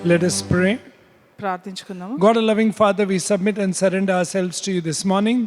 Let us pray. ప్రార్థించుకుందాము. God, a loving Father, we submit and surrender ourselves to you this morning.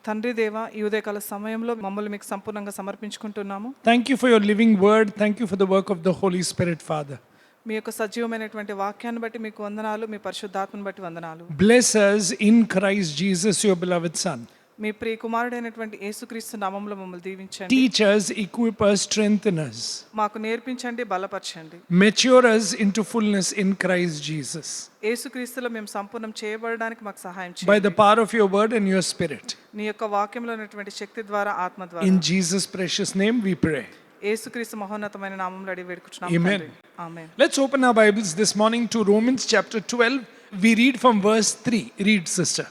తండ్రి దేవ, ఈ ఉదయకాల సమయంలో మమ్మల్ని మీకు సంపూర్ణంగా సమర్పించుకుంటున్నాము. Thank you for your living word. Thank you for the work of the Holy Spirit, Father. మీ యొక్క సజీవమైనటువంటి వాక్యాన్ని బట్టి మీకు వందనాలు, మీ పరిశుద్ధాత్మను బట్టి వందనాలు. Bless us in Christ Jesus, your beloved Son. మీ ప్రియ కుమారుడైనటువంటి యేసుక్రీస్తు నామములో మమ్మల్ని దీవించండి. Teach us, equip us, strengthen us. మాకు నేర్పించండి, బలపరచండి. Mature us into fullness in Christ Jesus. యేసుక్రీస్తులో మేము సంపూర్ణం చేయబడడానికి మాకు సహాయం చేయండి. By the power of your word and your spirit. నీ యొక్క వాక్యంలో ఉన్నటువంటి శక్తి ద్వారా, ఆత్మ ద్వారా. In Jesus' precious name we pray. యేసుక్రీస్తు మహోన్నతమైన నామములో అడిగి వేడుకుంటున్నాము. Amen. Amen. Let's open our Bibles this morning to Romans chapter 12. We read from verse 3. Read, sister.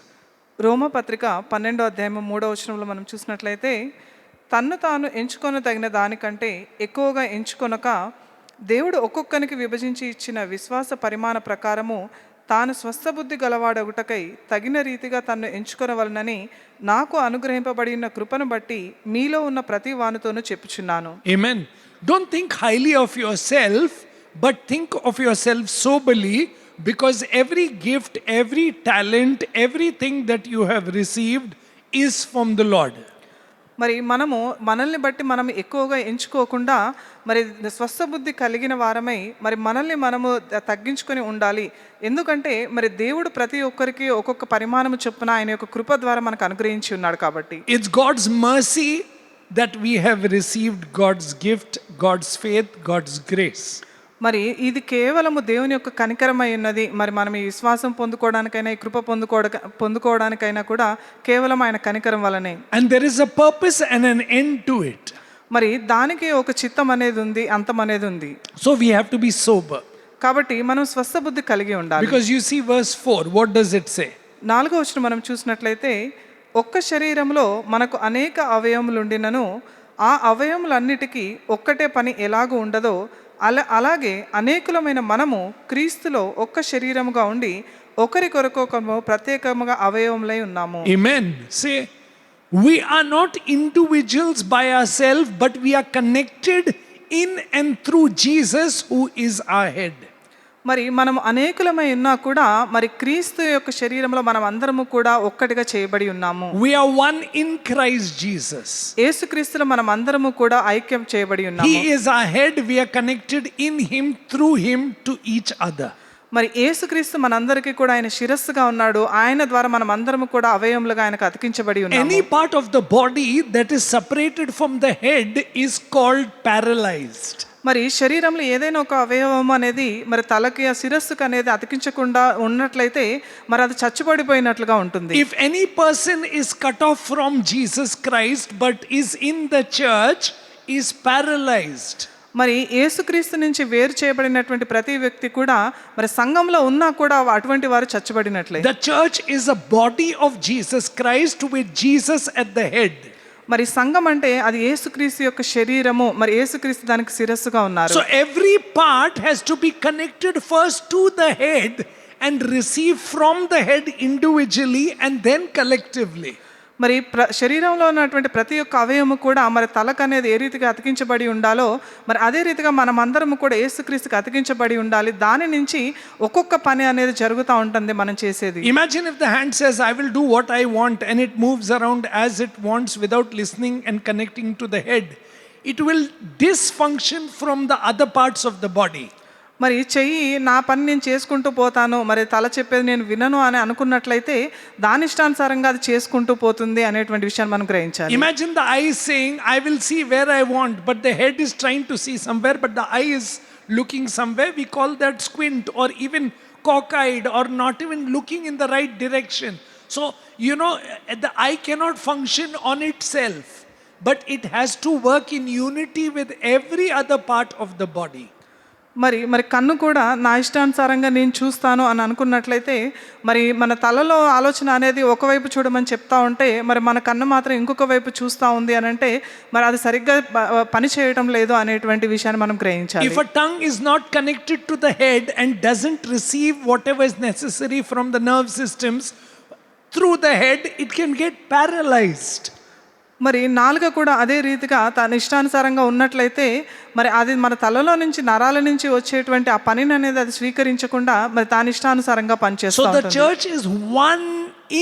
రోమా పత్రిక 12వ అధ్యాయం 3వ వచనంలో మనం చూసినట్లయితే, తన్ను తాను ఎంచుకొనదగిన దానికంటే ఎక్కువగా ఎంచుకొనక దేవుడు ఒక్కొక్కనికి విభజించి ఇచ్చిన విశ్వాస పరిమాణ ప్రకారము తాను స్వస్థబుద్ధి గలవాడొకటకై తగిన రీతిగా తన్ను ఎంచుకొనవలనని నాకు అనుగ్రహింపబడిన కృపను బట్టి మీలో ఉన్న ప్రతి వానితోనూ చెప్పుచున్నాను. Amen. Don't think highly of yourself, but think of yourself soberly, because every gift, every talent, everything that you have received is from the Lord. మరి మనల్ని బట్టి మనం ఎక్కువగా ఎంచుకోకుండా మరి స్వస్థబుద్ధి కలిగిన వారమై మరి మనల్ని మనము తగ్గించుకొని ఉండాలి. ఎందుకంటే మరి దేవుడు ప్రతి ఒక్కరికి ఒక్కొక్క పరిమాణము చొప్పున ఆయన యొక్క కృప ద్వారా మనకు అనుగ్రహించి ఉన్నాడు కాబట్టి. It's God's mercy that we have received God's gift, God's faith, God's grace. మరి ఇది కేవలము దేవుని యొక్క కనికరమై ఉన్నది. మరి మనం ఈ విశ్వాసం పొందుకోవడానికైనా, ఈ కృప పొందుకోవడానికైనా కూడా కేవలం ఆయన కనికరం వలనే. And there is a purpose and an end to it. మరి దానికి ఒక చిత్తం అనేది ఉంది, అంతం అనేది ఉంది. So we have to be sober. కాబట్టి మనం స్వస్థబుద్ధి కలిగి ఉండాలి. Because you see verse 4, what does it say? 4వ వచనం మనం చూసినట్లయితే, ఒక్క శరీరంలో మనకు అనేక అవయవములుండినను ఆ అవయవములన్నిటికీ ఒక్కటే పని ఎలాగూ ఉండదో అలాగే అనేకులమైన మనము క్రీస్తులో ఒక్క శరీరముగా ఉండి ఒకరికొరకొకరు ప్రత్యేకముగా అవయవములై ఉన్నాము. Amen. Say, we are not individuals by ourselves, but we are connected in and through Jesus, who is our head. మరి మనం అనేకులమై ఉన్నా కూడా మరి క్రీస్తు యొక్క శరీరంలో మనం అందరము కూడా ఒక్కటిగా చేయబడి ఉన్నాము. We are one in Christ Jesus. యేసుక్రీస్తులో మనం అందరము కూడా ఐక్యం చేయబడి ఉన్నాము. He is our head. We are connected in him, through him, to each other. మరి యేసుక్రీస్తు మనందరికీ కూడా ఆయన శిరస్సుగా ఉన్నాడు. ఆయన ద్వారా మనం అందరము కూడా అవయవములుగా ఆయనకు అతికించబడి ఉన్నాము. Any part of the body that is separated from the head is called paralyzed. మరి శరీరంలో ఏదైనా ఒక అవయవం అనేది మరి తలకి, ఆ శిరస్సుకు అనేది అతికించకుండా ఉన్నట్లయితే మరి అది చచ్చుబడిపోయినట్లుగా ఉంటుంది. If any person is cut off from Jesus Christ but is in the church, is paralyzed. మరి యేసుక్రీస్తు నుంచి వేరు చేయబడినటువంటి ప్రతి వ్యక్తి కూడా మరి సంఘంలో ఉన్నా కూడా అటువంటి వారు చచ్చుబడినట్లే. The church is a body of Jesus Christ with Jesus at the head. మరి సంఘం అంటే అది యేసుక్రీస్తు యొక్క శరీరము, మరి యేసుక్రీస్తు దానికి శిరస్సుగా ఉన్నారు. So every part has to be connected first to the head and receive from the head individually and then collectively. మరి శరీరంలో ఉన్నటువంటి ప్రతి ఒక్క అవయవము కూడా మరి తలకు అనేది ఏ రీతిగా అతికించబడి ఉండాలో మరి అదే రీతిగా మనం అందరము కూడా యేసుక్రీస్తుకి అతికించబడి ఉండాలి. దాని నుంచి ఒక్కొక్క పని అనేది జరుగుతూ ఉంటుంది మనం చేసేది. Imagine if the hand says, I will do what I want, and it moves around as it wants without listening and connecting to the head. It will dysfunction from the other parts of the body. మరి చెయ్యి నా పని నేను చేసుకుంటూ పోతాను, మరి తల చెప్పేది నేను వినను అని అనుకున్నట్లయితే దాని ఇష్టానుసారంగా అది చేసుకుంటూ పోతుంది అనేటువంటి విషయాన్ని మనం గ్రహించాలి. Imagine the eye saying, I will see where I want, but the head is trying to see somewhere, but the eye is looking somewhere. We call that squint, or even cockeyed, or not even looking in the right direction. So, the eye cannot function on itself, but it has to work in unity with every other part of the body. మరి కన్ను కూడా నా ఇష్టానుసారంగా నేను చూస్తాను అని అనుకున్నట్లయితే మరి మన తలలో ఆలోచన అనేది ఒకవైపు చూడమని చెప్తా ఉంటే మరి మన కన్ను మాత్రం ఇంకొక వైపు చూస్తూ ఉంది అని అంటే మరి అది సరిగ్గా పని చేయడం లేదు అనేటువంటి విషయాన్ని మనం గ్రహించాలి. If a tongue is not connected to the head and doesn't receive whatever is necessary from the nerve systems through the head, it can get paralyzed. మరి నాలుక కూడా అదే రీతిగా తన ఇష్టానుసారంగా ఉన్నట్లయితే మరి అది మన తలలో నుంచి నరాల నుంచి వచ్చేటువంటి ఆ పనిని అనేది అది స్వీకరించకుండా మరి తాను ఇష్టానుసారంగా So పనిచేస్తుంది. the church is one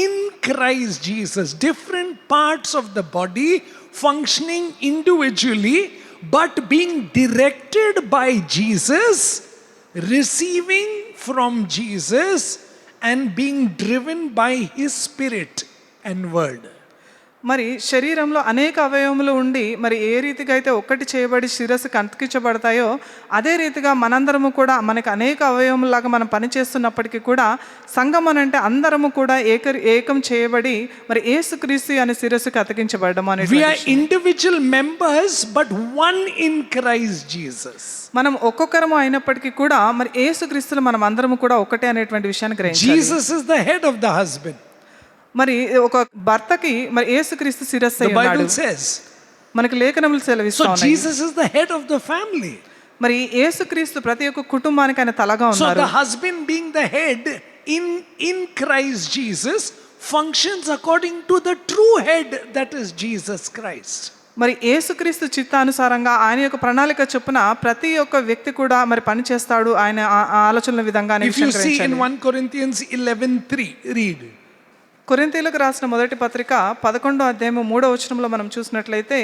in Christ Jesus. Different parts of the body functioning individually, but being directed by Jesus, receiving from Jesus, and being driven by His Spirit and Word. మరి శరీరంలో అనేక అవయవములు ఉండి మరి ఏ రీతిగా అయితే ఒక్కటి చేయబడి శిరస్సుకు అతికించబడతాయో అదే రీతిగా మనందరము కూడా మనకు అనేక అవయవములాగా మనం పనిచేస్తున్నప్పటికీ కూడా సంఘం అని అంటే అందరము కూడా ఏకం చేయబడి మరి యేసుక్రీస్తు అనే శిరస్సుకు అతికించబడడం అనేది. We are individual members, but one in Christ Jesus. మనం ఒక్కొక్కరము అయినప్పటికీ కూడా మరి యేసుక్రీస్తులో మనం అందరము కూడా ఒకటే అనేటువంటి విషయాన్ని గ్రహించాలి. Jesus is the head of the husband. మరి ఒక భర్తకి మరి యేసుక్రీస్తు శిరస్సు The అయి ఉన్నాడు. Bible says. మనకి లేఖనములు So సెలవిస్తున్నాయి. Jesus is the head of the family. మరి యేసుక్రీస్తు ప్రతి ఒక్క కుటుంబానికి ఆయన తలగా So ఉన్నారు. the husband being the head in Christ Jesus functions according to the true head, that is Jesus Christ. మరి యేసుక్రీస్తు చిత్తానుసారంగా ఆయన యొక్క ప్రణాళిక చొప్పున ప్రతి ఒక్క వ్యక్తి కూడా మరి పని చేస్తాడు ఆయన ఆలోచనల విధంగా అనే If you విషయం see in గ్రహించాలి. 1 Corinthians 11:3, read. కొరింథీయులకు రాసిన మొదటి పత్రిక 11వ అధ్యాయము 3వ వచనంలో మనం చూసినట్లయితే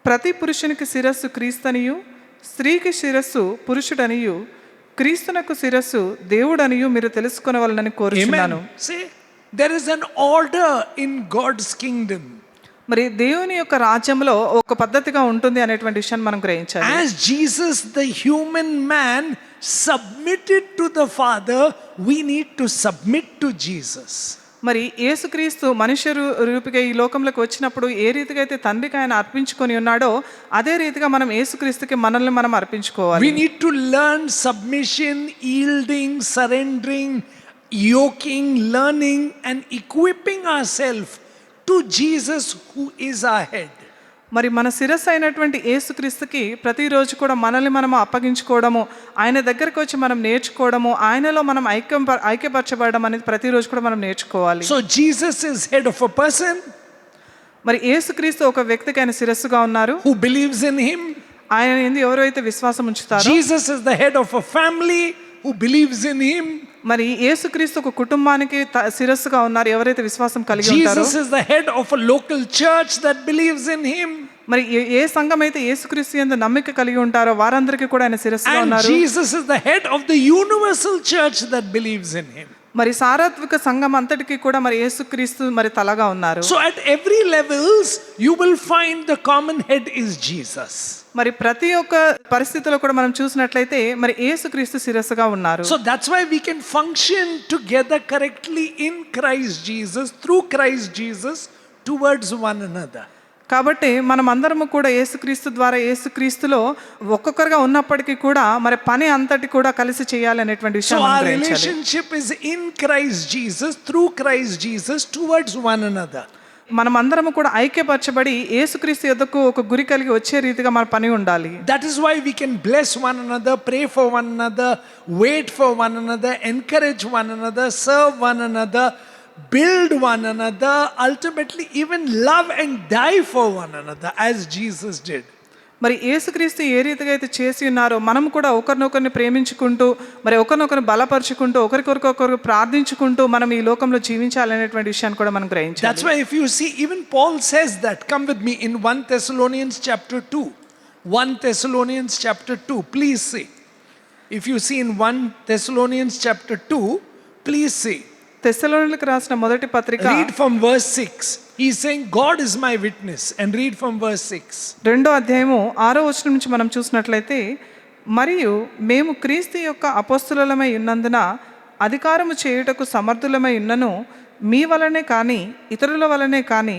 ప్రతి పురుషునికి శిరస్సు క్రీస్తనియు స్త్రీకి శిరస్సు పురుషుడనియు క్రీస్తునకు శిరస్సు దేవుడనియు మీరు తెలుసుకొనవలనని కోరుచున్నాను. Amen. Say, there is an order in God's kingdom. మరి దేవుని యొక్క రాజ్యంలో ఒక పద్ధతిగా ఉంటుంది అనేటువంటి విషయాన్ని మనం గ్రహించాలి. As Jesus the human man submitted to the Father, we need to submit to Jesus. మరి యేసుక్రీస్తు మనుష్య రూపిగా ఈ లోకంలోకి వచ్చినప్పుడు ఏ రీతిగా అయితే తండ్రికి ఆయన అర్పించుకొని ఉన్నాడో అదే రీతిగా మనం యేసుక్రీస్తుకి మనల్ని మనం అర్పించుకోవాలి. We need to learn submission, yielding, surrendering, yoking, learning and equipping ourselves to Jesus who is our head. మరి మన శిరస్సు అయినటువంటి యేసుక్రీస్తుకి ప్రతిరోజు కూడా మనల్ని మనం అప్పగించుకోవడము ఆయన దగ్గరకు వచ్చి మనం నేర్చుకోవడము ఆయనలో మనం ఐక్యపరచబడడం అనేది ప్రతిరోజు కూడా మనం నేర్చుకోవాలి. So Jesus is head of a person మరి యేసుక్రీస్తు ఒక వ్యక్తికి ఆయన శిరస్సుగా ఉన్నారు. who believes in him. ఆయన యందు ఎవరైతే విశ్వాసం ఉంచుతారో. Jesus is the head of a family who believes in him. మరి యేసుక్రీస్తు ఒక కుటుంబానికి శిరస్సుగా ఉన్నారు ఎవరైతే విశ్వాసం కలిగి ఉంటారో. Jesus is the head of a local church that believes in him. మరి ఏ సంఘం అయితే యేసుక్రీస్తు యందు నమ్మిక కలిగి ఉంటారో వారందరికీ కూడా ఆయన శిరస్సుగా And ఉన్నారు. Jesus is the head of the universal church that believes in him. మరి సార్వత్రిక సంఘం అంతటికి కూడా మరి యేసుక్రీస్తు మరి తలగా ఉన్నారు. So at every levels you will find the common head is Jesus. మరి ప్రతి ఒక్క పరిస్థితిలో కూడా మనం చూసినట్లయితే మరి యేసుక్రీస్తు శిరస్సుగా ఉన్నారు. So that's why we can function together correctly in Christ Jesus, through Christ Jesus, towards one another. కాబట్టి మనం అందరము కూడా యేసుక్రీస్తు ద్వారా యేసుక్రీస్తులో ఒక్కొక్కరుగా ఉన్నప్పటికీ కూడా మరి పని అంతటి కూడా కలిసి చేయాలి అనేటువంటి So విషయం మనం our గ్రహించాలి. relationship is in Christ Jesus, through Christ Jesus, towards one another. మనం అందరము కూడా ఐక్యపరచబడి యేసుక్రీస్తు యొద్దకు ఒక గురి కలిగి వచ్చే రీతిగా మన పని ఉండాలి. That is why we can bless one another, pray for one another, wait for one another, encourage one another, serve one another, build one another, ultimately even love and die for one another as Jesus did. మరి యేసుక్రీస్తు ఏ రీతిగా అయితే చేసి ఉన్నారో మనం కూడా ఒకరినొకరిని ప్రేమించుకుంటూ మరి ఒకరినొకరిని బలపరుచుకుంటూ ఒకరికొకరు ప్రార్థించుకుంటూ మనం ఈ లోకంలో జీవించాలనేటువంటి విషయాన్ని కూడా మనం గ్రహించాలి. That's why if you see, even Paul says that. Come with me in 1 Thessalonians chapter 2. 1 Thessalonians chapter 2. Please see. If you see in 1 Thessalonians chapter 2, please see. తెస్సలోనికీయులకు రాసిన మొదటి పత్రిక Read from verse 6. He's saying, God is my witness. And read from verse 6. 2వ అధ్యాయము 6వ వచనం నుంచి మనం చూసినట్లయితే మరియు మేము క్రీస్తు యొక్క అపోస్తులమై ఉన్నందున అధికారము చేయుటకు సమర్థులమై ఉన్నను మీ వలనే కానీ ఇతరుల వలనే కానీ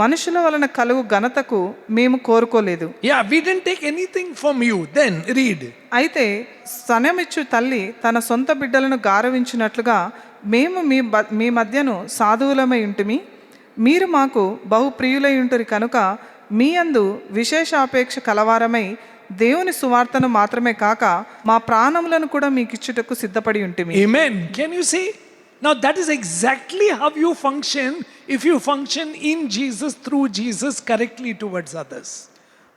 మనుషుల వలన కలుగు ఘనతకు మేము కోరుకోలేదు. Yeah, we didn't take anything from you. Then read. అయితే స్తనమిచ్చు తల్లి తన సొంత బిడ్డలను గారవించినట్లుగా మేము మీ మధ్యను సాధువులమై ఉంటిమి. మీరు మాకు బహు ప్రియులై ఉంటురి కనుక మీ యందు విశేషాపేక్ష కలవారమై దేవుని సువార్తను మాత్రమే కాక మా ప్రాణములను కూడా మీకు ఇచ్చుటకు సిద్ధపడి ఉంటిమి. Amen. Can you see? Now that is exactly how you function if you function in Jesus, through Jesus, correctly towards others.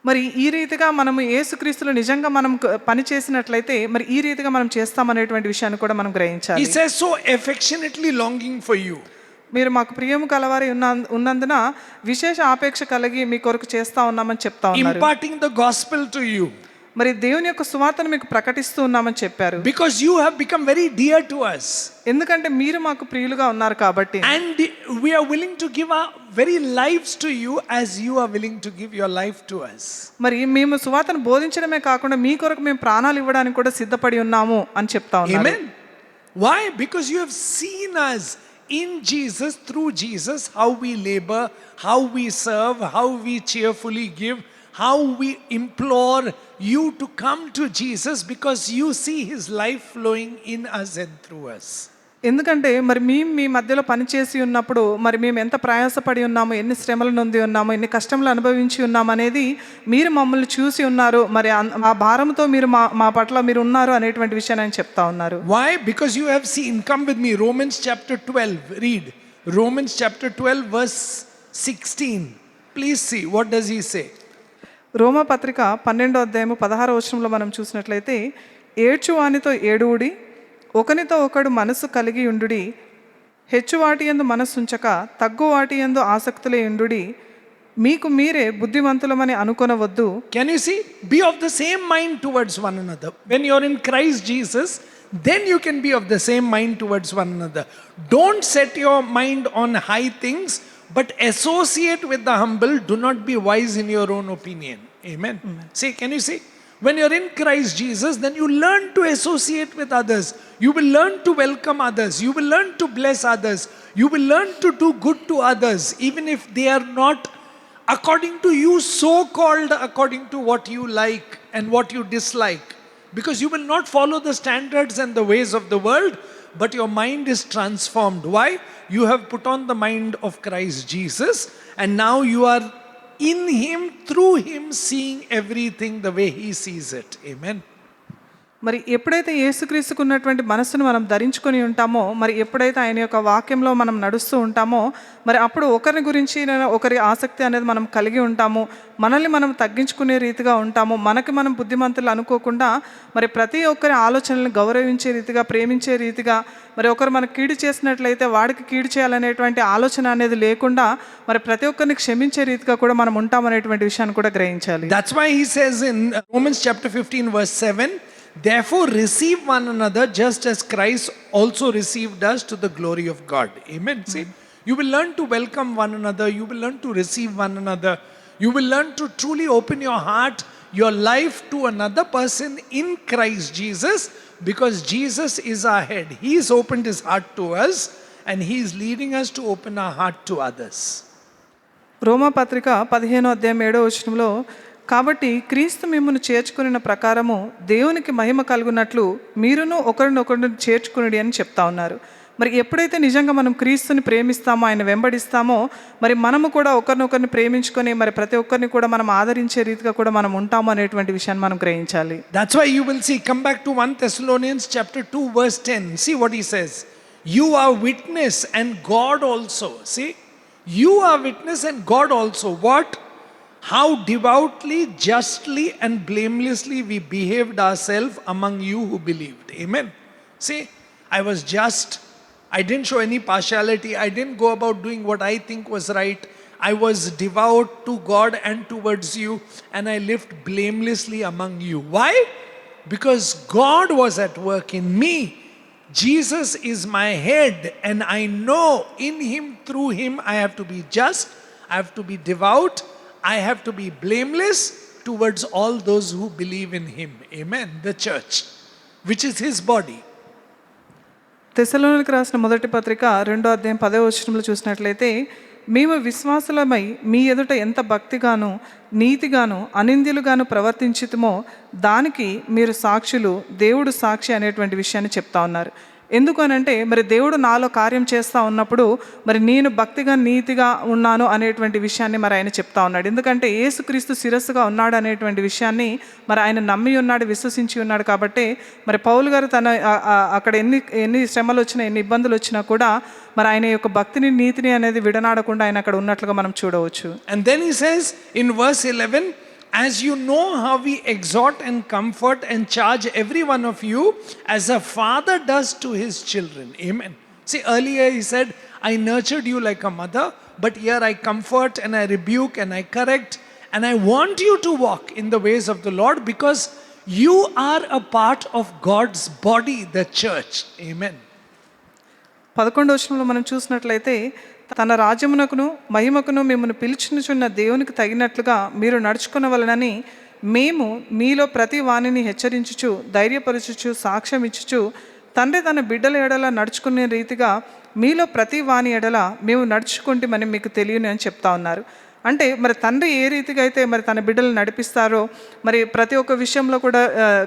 మరి ఈ రీతిగా మనము యేసుక్రీస్తులో నిజంగా మనం పని చేసినట్లయితే మరి ఈ రీతిగా మనం చేస్తామనేటువంటి విషయాన్ని కూడా మనం He గ్రహించాలి. says, so affectionately longing for you. మీరు మాకు ప్రియము కలవారి ఉన్నందున విశేష ఆపేక్ష కలిగి మీ కొరకు చేస్తా ఉన్నామని చెప్తా ఉన్నారు. Imparting the gospel to you. మరి దేవుని యొక్క సువార్తను మీకు ప్రకటిస్తూ ఉన్నామని చెప్పారు. Because you have become very dear to us. ఎందుకంటే మీరు మాకు ప్రియులుగా ఉన్నారు కాబట్టి. And we are willing to give our very lives to you as you are willing to give your life to us. మరి మేము సువార్తను బోధించడమే కాకుండా మీ కొరకు మేము ప్రాణాలు ఇవ్వడానికి కూడా సిద్ధపడి ఉన్నాము అని చెప్తా ఉన్నారు. Amen. Why? Because you have seen us in Jesus, through Jesus, how we labor, how we serve, how we cheerfully give, how we implore you to come to Jesus because you see his life flowing in us and through us. ఎందుకంటే మరి మేము మీ మధ్యలో పనిచేసి ఉన్నప్పుడు మరి మేము ఎంత ప్రయాసపడి ఉన్నాము, ఎన్ని శ్రమలు నొంది ఉన్నాము, ఎన్ని కష్టములు అనుభవించి ఉన్నాము అనేది మీరు మమ్మల్ని చూసి ఉన్నారు. మరి ఆ భారంతో మీరు మా పట్ల మీరు ఉన్నారు అనేటువంటి విషయాన్ని ఆయన చెప్తా ఉన్నారు. Why? Because you have seen. Come with me, Romans chapter 12. Read Romans chapter 12 verse 16. Please see, what does he say? రోమా పత్రిక 12వ అధ్యాయము 16వ వచనంలో మనం చూసినట్లయితే, ఏడ్చువానితో ఏడువుడి, ఒకనితో ఒకడు మనసు కలిగి ఉండుడి, హెచ్చు వాటి యందు మనస్సు ఉంచక తగ్గు వాటి యందు ఆసక్తులే ఉండుడి, మీకు మీరే బుద్ధిమంతులమని అనుకొనవద్దు. Can you see? Be of the same mind towards one another. When you're in Christ Jesus, then you can be of the same mind towards one another. Don't set your mind on high things, but associate with the humble. Do not be wise in your own opinion. Amen. See, can you see? When you're in Christ Jesus, then you learn to associate with others. You will learn to welcome others. You will learn to bless others. You will learn to do good to others, even if they are not according to you, so called according to what you like and what you dislike. Because you will not follow the standards and the ways of the world, but your mind is transformed. Why? You have put on the mind of Christ Jesus, and now you are in him, through him, seeing everything the way he sees it. Amen. మరి ఎప్పుడైతే యేసుక్రీస్తుకు ఉన్నటువంటి మనస్సును మనం ధరించుకొని ఉంటామో, మరి ఎప్పుడైతే ఆయన యొక్క వాక్యంలో మనం నడుస్తూ ఉంటామో, మరి అప్పుడు ఒకరి గురించి ఒకరి ఆసక్తి అనేది మనం కలిగి ఉంటాము, మనల్ని మనం తగ్గించుకునే రీతిగా ఉంటాము, మనకి మనం బుద్ధిమంతులు అనుకోకుండా మరి ప్రతి ఒక్కరి ఆలోచనలను గౌరవించే రీతిగా, ప్రేమించే రీతిగా, మరి ఒకరు మనకు కీడు చేసినట్లయితే వాడికి కీడు చేయాలనేటువంటి ఆలోచన అనేది లేకుండా మరి ప్రతి ఒక్కరిని క్షమించే రీతిగా కూడా మనం ఉంటామనేటువంటి విషయాన్ని కూడా గ్రహించాలి. That's why he says in Romans chapter 15 verse 7, therefore receive one another just as Christ also received us to the glory of God. Amen. See, you will learn to welcome one another. You will learn to receive one another. You will learn to truly open your heart, your life to another person in Christ Jesus, because Jesus is our head. He has opened his heart to us and he is leading us to open our heart to others. రోమా పత్రిక 15వ అధ్యాయం 7వ వచనంలో, కాబట్టి క్రీస్తు మిమ్మును చేర్చుకున్న ప్రకారము దేవునికి మహిమ కలుగునట్లు మీరును ఒకరినొకరిని చేర్చుకునుడి అని చెప్తా ఉన్నారు. మరి ఎప్పుడైతే నిజంగా మనం క్రీస్తుని ప్రేమిస్తామో, ఆయన వెంబడిస్తామో, మరి మనము కూడా ఒకరినొకరిని ప్రేమించుకొని మరి ప్రతి ఒక్కరిని కూడా మనం ఆదరించే రీతిగా కూడా మనం ఉంటాము అనేటువంటి విషయాన్ని మనం గ్రహించాలి. That's why you will see, come back to 1 Thessalonians chapter 2 verse 10. See what he says. You are witness and God also. See, you are witness and God also. What? How devoutly, justly and blamelessly we behaved ourselves among you who believed. Amen. See, I was just. I didn't show any partiality. I didn't go about doing what I think was right. I was devout to God and towards you, and I lived blamelessly among you. Why? Because God was at work in me. Jesus is my head, and I know in him, through him, I have to be just, I have to be devout, I have to be blameless towards all those who believe in him. Amen. The church, which is his body. తెస్సలోనికీయులకు రాసిన మొదటి పత్రిక 2వ అధ్యాయం 10వ వచనంలో చూసినట్లయితే, మేము విశ్వాసులమై మీ ఎదుట ఎంత భక్తిగాను నీతిగాను అనింద్యులుగాను ప్రవర్తించితమో దానికి మీరు సాక్షులు, దేవుడు సాక్షి అనేటువంటి విషయాన్ని చెప్తా ఉన్నారు. ఎందుకు అనంటే మరి దేవుడు నాలో కార్యం చేస్తూ ఉన్నప్పుడు మరి నేను భక్తిగా నీతిగా ఉన్నాను అనేటువంటి విషయాన్ని మరి ఆయన చెప్తా ఉన్నాడు. ఎందుకంటే యేసుక్రీస్తు శిరస్సుగా ఉన్నాడు అనేటువంటి విషయాన్ని మరి ఆయన నమ్మి ఉన్నాడు, విశ్వసించి ఉన్నాడు. కాబట్టి మరి పౌలు గారు తన అక్కడ ఎన్ని శ్రమలు వచ్చినా, ఎన్ని ఇబ్బందులు వచ్చినా కూడా మరి ఆయన యొక్క భక్తిని, నీతిని అనేది విడనాడకుండా ఆయన అక్కడ ఉన్నట్లుగా మనం చూడవచ్చు. And then he says in verse 11, as you know how we exhort and comfort and charge every one of you as a father does to his children. Amen. See, earlier he said, I nurtured you like a mother, but here I comfort and I rebuke and I correct, and I want you to walk in the ways of the Lord because you are a part of God's body, the church. Amen. 11వ వచనంలో మనం చూసినట్లయితే, తన రాజ్యమునకును మహిమకును మిమ్మల్ని పిలుచుచున్న దేవునికి తగినట్లుగా మీరు నడుచుకొనవలెనని మేము మీలో ప్రతి వాణిని హెచ్చరించుచు, ధైర్యపరచుచు, సాక్ష్యం ఇచ్చుచు, తండ్రి తన బిడ్డల ఎడల నడుచుకునే రీతిగా మీలో ప్రతి వాణి ఎడల మేము నడుచుకుంటామని మీకు తెలియని అని చెప్తా ఉన్నారు. అంటే మరి తండ్రి ఏ రీతిగా అయితే మరి తన బిడ్డలు నడిపిస్తారో మరి ప్రతి ఒక్క విషయంలో కూడా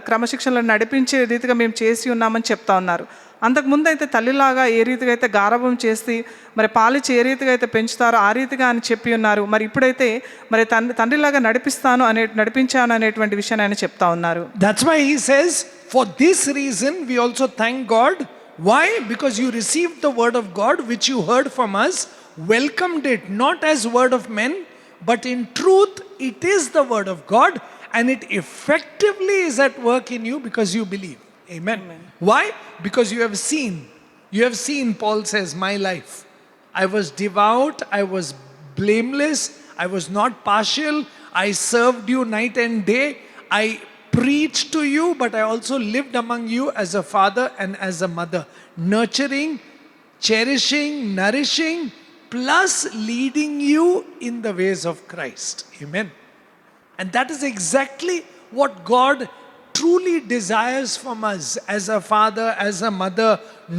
క్రమశిక్షణలో నడిపించే రీతిగా మేము చేసి ఉన్నామని చెప్తా ఉన్నారు. అంతకుముందు అయితే తల్లిలాగా ఏ రీతిగా అయితే గారాబం చేసి మరి పాలిచ్చి ఏ రీతిగా అయితే పెంచుతారో ఆ రీతిగా అని చెప్పి ఉన్నారు. మరి ఇప్పుడైతే మరి తండ్రిలాగా నడిపించాను అనేటువంటి విషయాన్ని ఆయన చెప్తా ఉన్నారు. That's why he says, for this reason we also thank God. Why? Because you received the word of God which you heard from us, welcomed it not as word of men, but in truth it is the word of God, and it effectively is at work in you because you believe. Amen. Amen. Why? Because you have seen, Paul says, my life. I was devout, I was blameless, I was not partial, I served you night and day, I preached to you, but I also lived among you as a father and as a mother, nurturing, cherishing, nourishing, plus leading you in the ways of Christ. Amen. And that is exactly what God truly desires from us as a father, as a mother,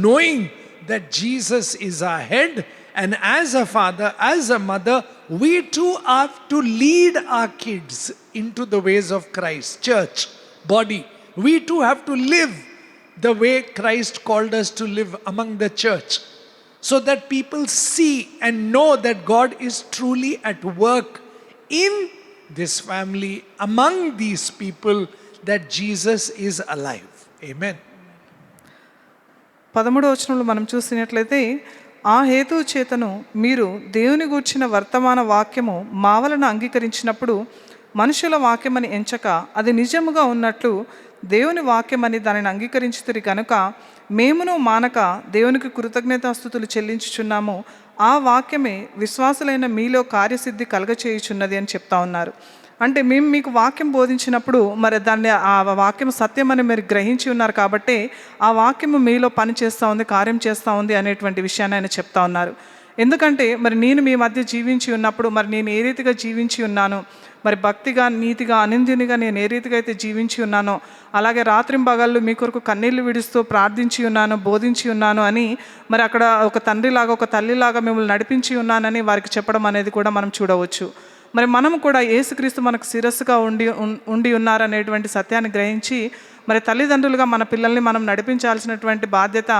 knowing that Jesus is our head, and as a father, as a mother, we too have to lead our kids into the ways of Christ, church, body. We too have to live the way Christ called us to live among the church, so that people see and know that God is truly at work in this family, among these people, that Jesus is alive. Amen. 13వ వచనంలో మనం చూసినట్లయితే, ఆ హేతు చేతను మీరు దేవుని గూర్చిన వర్తమాన వాక్యము మా వలన అంగీకరించినప్పుడు మనుషుల వాక్యమని ఎంచక అది నిజముగా ఉన్నట్లు దేవుని వాక్యమని దానిని అంగీకరించుతురి కనుక మేమును మానక దేవునికి కృతజ్ఞతాస్తుతులు చెల్లించుచున్నాము. ఆ వాక్యమే విశ్వాసులైన మీలో కార్యసిద్ధి కలగచేయుచున్నది అని చెప్తా ఉన్నారు. అంటే మేము మీకు వాక్యం బోధించినప్పుడు మరి దాన్ని ఆ వాక్యం సత్యమని మీరు గ్రహించి ఉన్నారు కాబట్టి ఆ వాక్యము మీలో పని చేస్తూ ఉంది, కార్యం చేస్తూ ఉంది అనేటువంటి విషయాన్ని ఆయన చెప్తా ఉన్నారు. ఎందుకంటే మరి నేను మీ మధ్య జీవించి ఉన్నప్పుడు మరి నేను ఏ రీతిగా జీవించి ఉన్నాను, మరి భక్తిగా, నీతిగా, అనింద్యునిగా నేను ఏ రీతిగా అయితే జీవించి ఉన్నానో, అలాగే రాత్రింబగళ్ళు మీ కొరకు కన్నీళ్లు విడుస్తూ ప్రార్థించి ఉన్నాను, బోధించి ఉన్నాను అని మరి అక్కడ ఒక తండ్రిలాగా, ఒక తల్లిలాగా మిమ్మల్ని నడిపించి ఉన్నానని వారికి చెప్పడం అనేది కూడా మనం చూడవచ్చు. మరి మనం కూడా యేసుక్రీస్తు మనకు శిరస్సుగా ఉండి ఉన్నారనేటువంటి సత్యాన్ని గ్రహించి మరి తల్లిదండ్రులుగా మన పిల్లల్ని మనం నడిపించాల్సినటువంటి బాధ్యత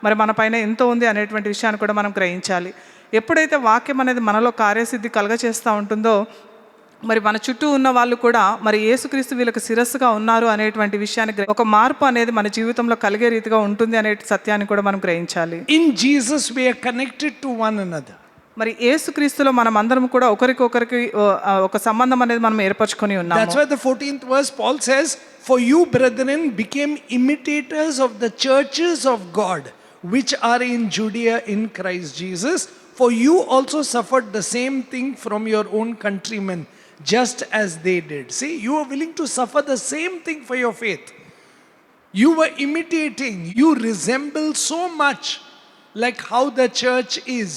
మరి మన పైన ఎంతో ఉంది అనేటువంటి విషయాన్ని కూడా మనం గ్రహించాలి. ఎప్పుడైతే వాక్యం అనేది మనలో కార్యసిద్ధి కలగచేస్తూ ఉంటుందో మరి మన చుట్టూ ఉన్న వాళ్ళు కూడా మరి యేసుక్రీస్తు వీళ్ళకి శిరస్సుగా ఉన్నారు అనేటువంటి విషయాన్ని ఒక మార్పు అనేది మన జీవితంలో కలిగే రీతిగా ఉంటుంది అనే సత్యాన్ని కూడా మనం గ్రహించాలి. In Jesus we are connected to one another. మరి యేసుక్రీస్తులో మనం అందరం కూడా ఒకరికొకరికి ఒక సంబంధం అనేది మనం ఏర్పరచుకొని ఉన్నాము. That's why the 14th verse Paul says, for you brethren became imitators of the churches of God which are in Judea in Christ Jesus, for you also suffered the same thing from your own countrymen, just as they did. See, you were willing to suffer the same thing for your faith. You were imitating, you resemble so much like how the church is,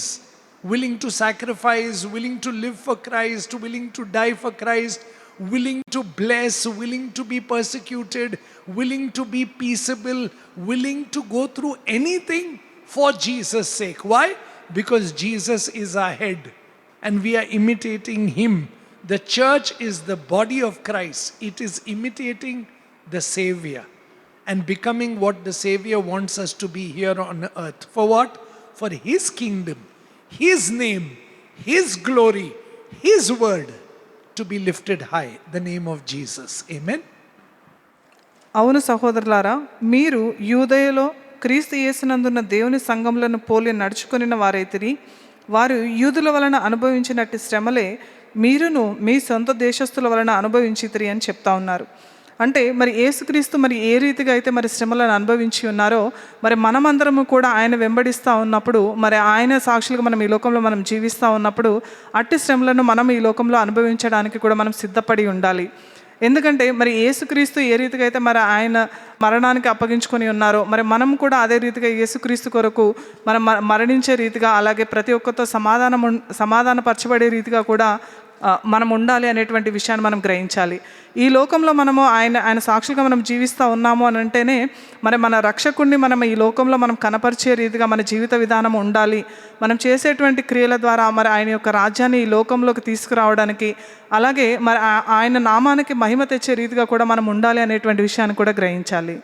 willing to sacrifice, willing to live for Christ, willing to die for Christ, willing to bless, willing to be persecuted, willing to be peaceable, willing to go through anything for Jesus' sake. Why? Because Jesus is our head and we are imitating him. The church is the body of Christ. It is imitating the Savior. and becoming what the Savior wants us to be here on earth. For what? For His kingdom, His name, His glory, His word to be lifted high, the name of Jesus. Amen. అవును సహోదరులారా, మీరు యూదయలో క్రీస్తు యేసునందున్న దేవుని సంఘములను పోలి నడుచుకొనిన వారైతిరి. వారు యూదుల వలన అనుభవించినట్టు శ్రమలే మీరును మీ సొంత దేశస్థుల వలన అనుభవించితిరి అని చెప్తా ఉన్నారు. అంటే మరి యేసుక్రీస్తు మరి ఏ రీతిగా అయితే మరి శ్రమలను అనుభవించి ఉన్నారో, మరి మనమందరము కూడా ఆయన వెంబడిస్తూ ఉన్నప్పుడు, మరి ఆయన సాక్షులుగా మనం ఈ లోకంలో మనం జీవిస్తూ ఉన్నప్పుడు, అట్టి శ్రమలను మనం ఈ లోకంలో అనుభవించడానికి కూడా మనం సిద్ధపడి ఉండాలి. ఎందుకంటే మరి యేసుక్రీస్తు ఏ రీతిగా అయితే మరి ఆయన మరణానికి అప్పగించుకొని ఉన్నారో, మరి మనం కూడా అదే రీతిగా యేసుక్రీస్తు కొరకు మనం మరణించే రీతిగా, అలాగే ప్రతి ఒక్కరితో సమాధానపరచబడే రీతిగా కూడా మనం ఉండాలి అనేటువంటి విషయాన్ని మనం గ్రహించాలి. ఈ లోకంలో మనము ఆయన సాక్షిగా మనం జీవిస్తూ ఉన్నాము అని అంటేనే మరి మన రక్షకుడిని మనం ఈ లోకంలో మనం కనపరిచే రీతిగా మన జీవిత విధానం ఉండాలి. మనం చేసేటువంటి క్రియల ద్వారా మరి ఆయన యొక్క రాజ్యాన్ని ఈ లోకంలోకి తీసుకురావడానికి, అలాగే మరి ఆయన నామానికి మహిమ తెచ్చే రీతిగా కూడా మనం ఉండాలి అనేటువంటి విషయాన్ని కూడా గ్రహించాలి.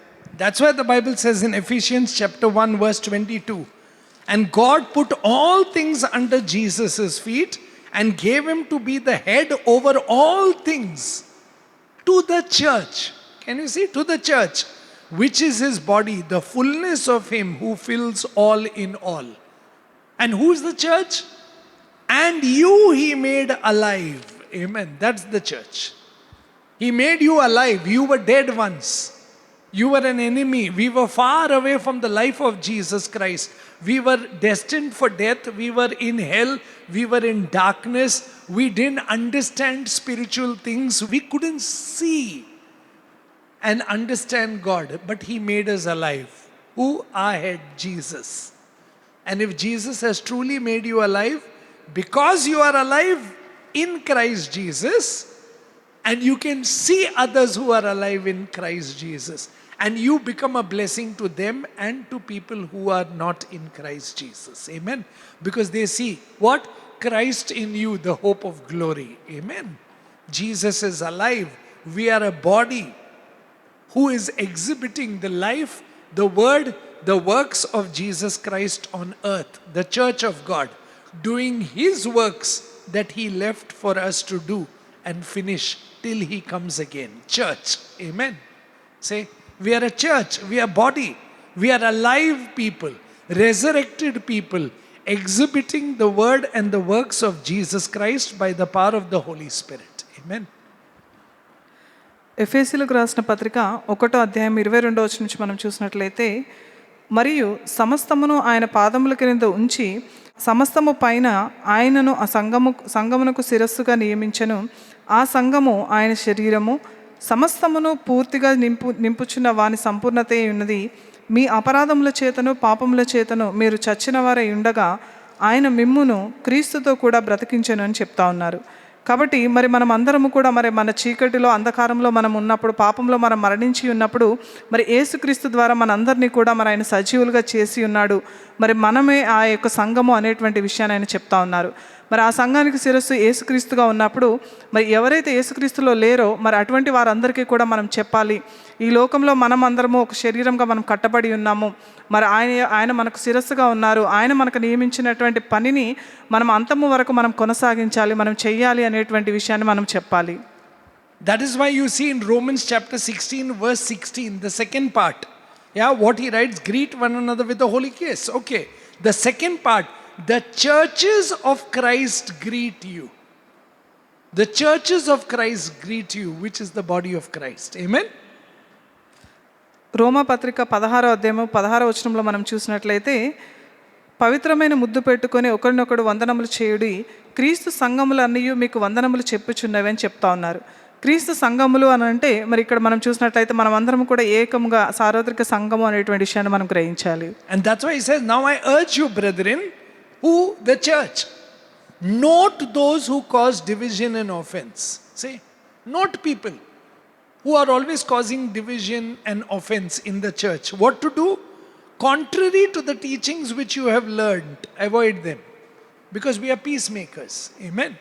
That's why the Bible says in Ephesians chapter 1 verse 22, and God put all things under Jesus' feet and gave him to be the head over all things to the church. Can you see? To the church, which is his body, the fullness of him who fills all in all. And who is the church? And you he made alive. Amen. That's the church. He made you alive. You were dead once. You were an enemy. We were far away from the life of Jesus Christ. We were destined for death. We were in hell. We were in darkness. We didn't understand spiritual things. We couldn't see and understand God. But He made us alive. Who? Our head, Jesus. And if Jesus has truly made you alive, because you are alive in Christ Jesus, and you can see others who are alive in Christ Jesus, and you become a blessing to them and to people who are not in Christ Jesus. Amen. Because they see what? Christ in you, the hope of glory. Amen. Jesus is alive. We are a body who is exhibiting the life, the word, the works of Jesus Christ on earth, the church of God, doing His works that He left for us to do and finish till He comes again. Church. Amen. Say, we are a church, we are body, we are alive people, resurrected people, exhibiting the word and the works of Jesus Christ by the power of the Holy Spirit. Amen. ఎఫెసీయులకు రాసిన పత్రిక 1:22 నుంచి మనం చూసినట్లయితే, మరియు సమస్తమును ఆయన పాదముల క్రింద ఉంచి సమస్తము పైన ఆయనను ఆ సంఘమునకు శిరస్సుగా నియమించెను. ఆ సంఘము ఆయన శరీరము, సమస్తమును పూర్తిగా నింపుచున్న వాని సంపూర్ణత ఉన్నది. మీ అపరాధముల చేతను పాపముల చేతను మీరు చచ్చిన వారై ఉండగా ఆయన మిమ్మును క్రీస్తుతో కూడా బ్రతికించెను అని చెప్తా ఉన్నారు. కాబట్టి మరి మనం అందరము కూడా మరి మన చీకటిలో అంధకారంలో మనం ఉన్నప్పుడు, పాపంలో మనం మరణించి ఉన్నప్పుడు, మరి యేసుక్రీస్తు ద్వారా మనందరినీ కూడా మరి ఆయన సజీవులుగా చేసి ఉన్నాడు. మరి మనమే ఆ యొక్క సంఘము అనేటువంటి విషయాన్ని ఆయన చెప్తా ఉన్నారు. మరి ఆ సంఘానికి శిరస్సు యేసుక్రీస్తుగా ఉన్నప్పుడు, మరి ఎవరైతే యేసుక్రీస్తులో లేరో మరి అటువంటి వారందరికీ కూడా మనం చెప్పాలి, ఈ లోకంలో మనం అందరము ఒక శరీరంగా మనం కట్టబడి ఉన్నాము. మరి ఆయన మనకు శిరస్సుగా ఉన్నారు. ఆయన మనకు నియమించినటువంటి పనిని మనం అంతము వరకు మనం కొనసాగించాలి, మనం చెయ్యాలి అనేటువంటి విషయాన్ని మనం చెప్పాలి. That is why you see in Romans chapter 16 verse 16, the second part, what he writes, greet one another with a holy kiss. Okay, the second part, the churches of Christ greet you. The churches of Christ greet you, which is the body of Christ. Amen. రోమా పత్రిక 16:16 మనం చూసినట్లయితే, పవిత్రమైన ముద్దు పెట్టుకొని ఒకరినొకడు వందనములు చేయుడి, క్రీస్తు సంఘములన్నీ మీకు వందనములు చెప్పుచున్నవి అని చెప్తా ఉన్నారు. క్రీస్తు సంఘములు అని అంటే మరి ఇక్కడ మనం చూసినట్లయితే మనం అందరం కూడా ఏకముగా సార్వత్రిక సంఘము అనేటువంటి విషయాన్ని మనం గ్రహించాలి. And that's why he says, now I urge you brethren, who? The church, note those who cause division and offense. See, note people who are always causing division and offense in the church. What to do? Contrary to the teachings which you have learned, avoid them, because we are peacemakers. Amen.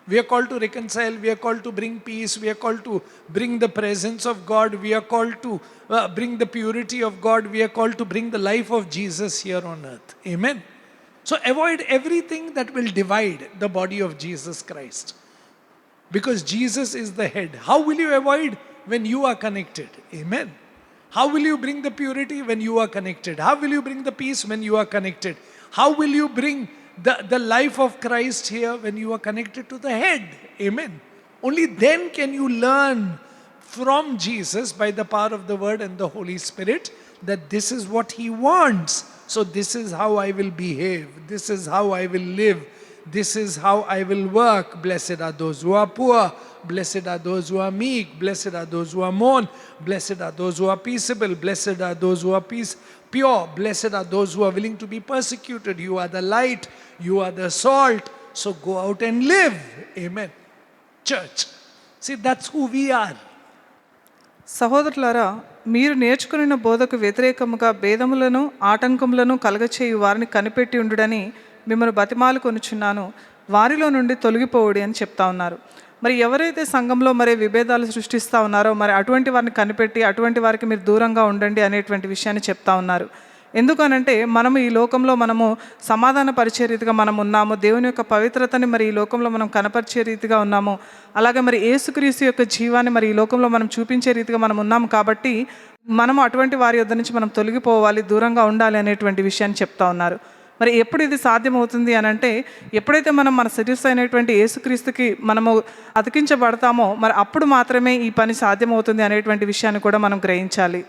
We are called to reconcile. We are called to bring peace. We are called to bring the presence of God. We are called to bring the purity of God. We are called to bring the life of Jesus here on earth. Amen. So avoid everything that will divide the body of Jesus Christ. Because Jesus is the head. How will you avoid when you are connected? Amen. How will you bring the purity when you are connected? How will you bring the peace when you are connected? How will you bring the life of Christ here when you are connected to the head? Amen. Only then can you learn from Jesus by the power of the Word and the Holy Spirit that this is what He wants. So this is how I will behave. This is how I will live. This is how I will work. Blessed are those who are poor. Blessed are those who are meek. Blessed are those who are mourn. Blessed are those who are peaceable. Blessed are those who are pure. Blessed are those who are willing to be persecuted. You are the light. You are the salt. So go out and live. Amen. Church. See, that's who we are. సహోదరులారా, మీరు నేర్చుకున్న బోధకు వ్యతిరేకముగా భేదములను ఆటంకములను కలగచేయు వారిని కనిపెట్టి ఉండుడని మిమ్మల్ని బతిమాలు కొనుచున్నాను, వారిలో నుండి తొలగిపోవుడి అని చెప్తా ఉన్నారు. మరి ఎవరైతే సంఘంలో మరి విభేదాలు సృష్టిస్తూ ఉన్నారో మరి అటువంటి వారిని కనిపెట్టి అటువంటి వారికి మీరు దూరంగా ఉండండి అనేటువంటి విషయాన్ని చెప్తా ఉన్నారు. ఎందుకనంటే మనము ఈ లోకంలో మనము సమాధాన పరిచే రీతిగా మనం ఉన్నాము, దేవుని యొక్క పవిత్రతని మరి ఈ లోకంలో మనం కనపరిచే రీతిగా ఉన్నాము, అలాగే మరి యేసుక్రీస్తు యొక్క జీవాన్ని మరి ఈ లోకంలో మనం చూపించే రీతిగా మనం ఉన్నాము. కాబట్టి మనము అటువంటి వారి యొద్ద నుంచి మనం తొలగిపోవాలి, దూరంగా ఉండాలి అనేటువంటి విషయాన్ని చెప్తా ఉన్నారు. మరి ఎప్పుడు ఇది సాధ్యమవుతుంది అని అంటే, ఎప్పుడైతే మనం మన శిరస్సు అయినటువంటి యేసుక్రీస్తుకి మనము అతికించబడతామో మరి అప్పుడు మాత్రమే ఈ పని సాధ్యమవుతుంది అనేటువంటి విషయాన్ని కూడా మనం గ్రహించాలి.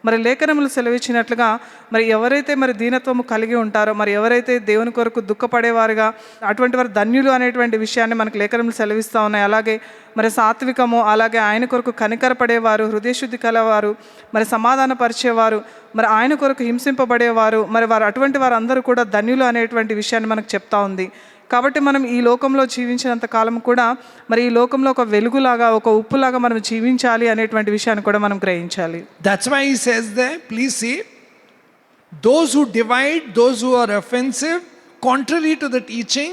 మరి లేఖనములు సెలవిచ్చినట్లుగా మరి ఎవరైతే మరి దీనత్వము కలిగి ఉంటారో, మరి ఎవరైతే దేవుని కొరకు దుఃఖపడేవారుగా అటువంటి వారు ధన్యులు అనేటువంటి విషయాన్ని మనకు లేఖనములు సెలవిస్తూ ఉన్నాయి. అలాగే మరి సాత్వికము, అలాగే ఆయన కొరకు కనికరపడేవారు, హృదయశుద్ధి కలవారు, మరి సమాధాన పరిచేవారు, మరి ఆయన కొరకు హింసింపబడేవారు, మరి వారు అటువంటి వారు అందరూ కూడా ధన్యులు అనేటువంటి విషయాన్ని మనకు చెప్తా ఉంది. కాబట్టి మనం ఈ లోకంలో జీవించినంత కాలం కూడా మరి ఈ లోకంలో ఒక వెలుగులాగా, ఒక ఉప్పులాగా మనం జీవించాలి అనేటువంటి విషయాన్ని కూడా మనం గ్రహించాలి. That's why he says there, please see, those who divide, those who are offensive, contrary to the teaching,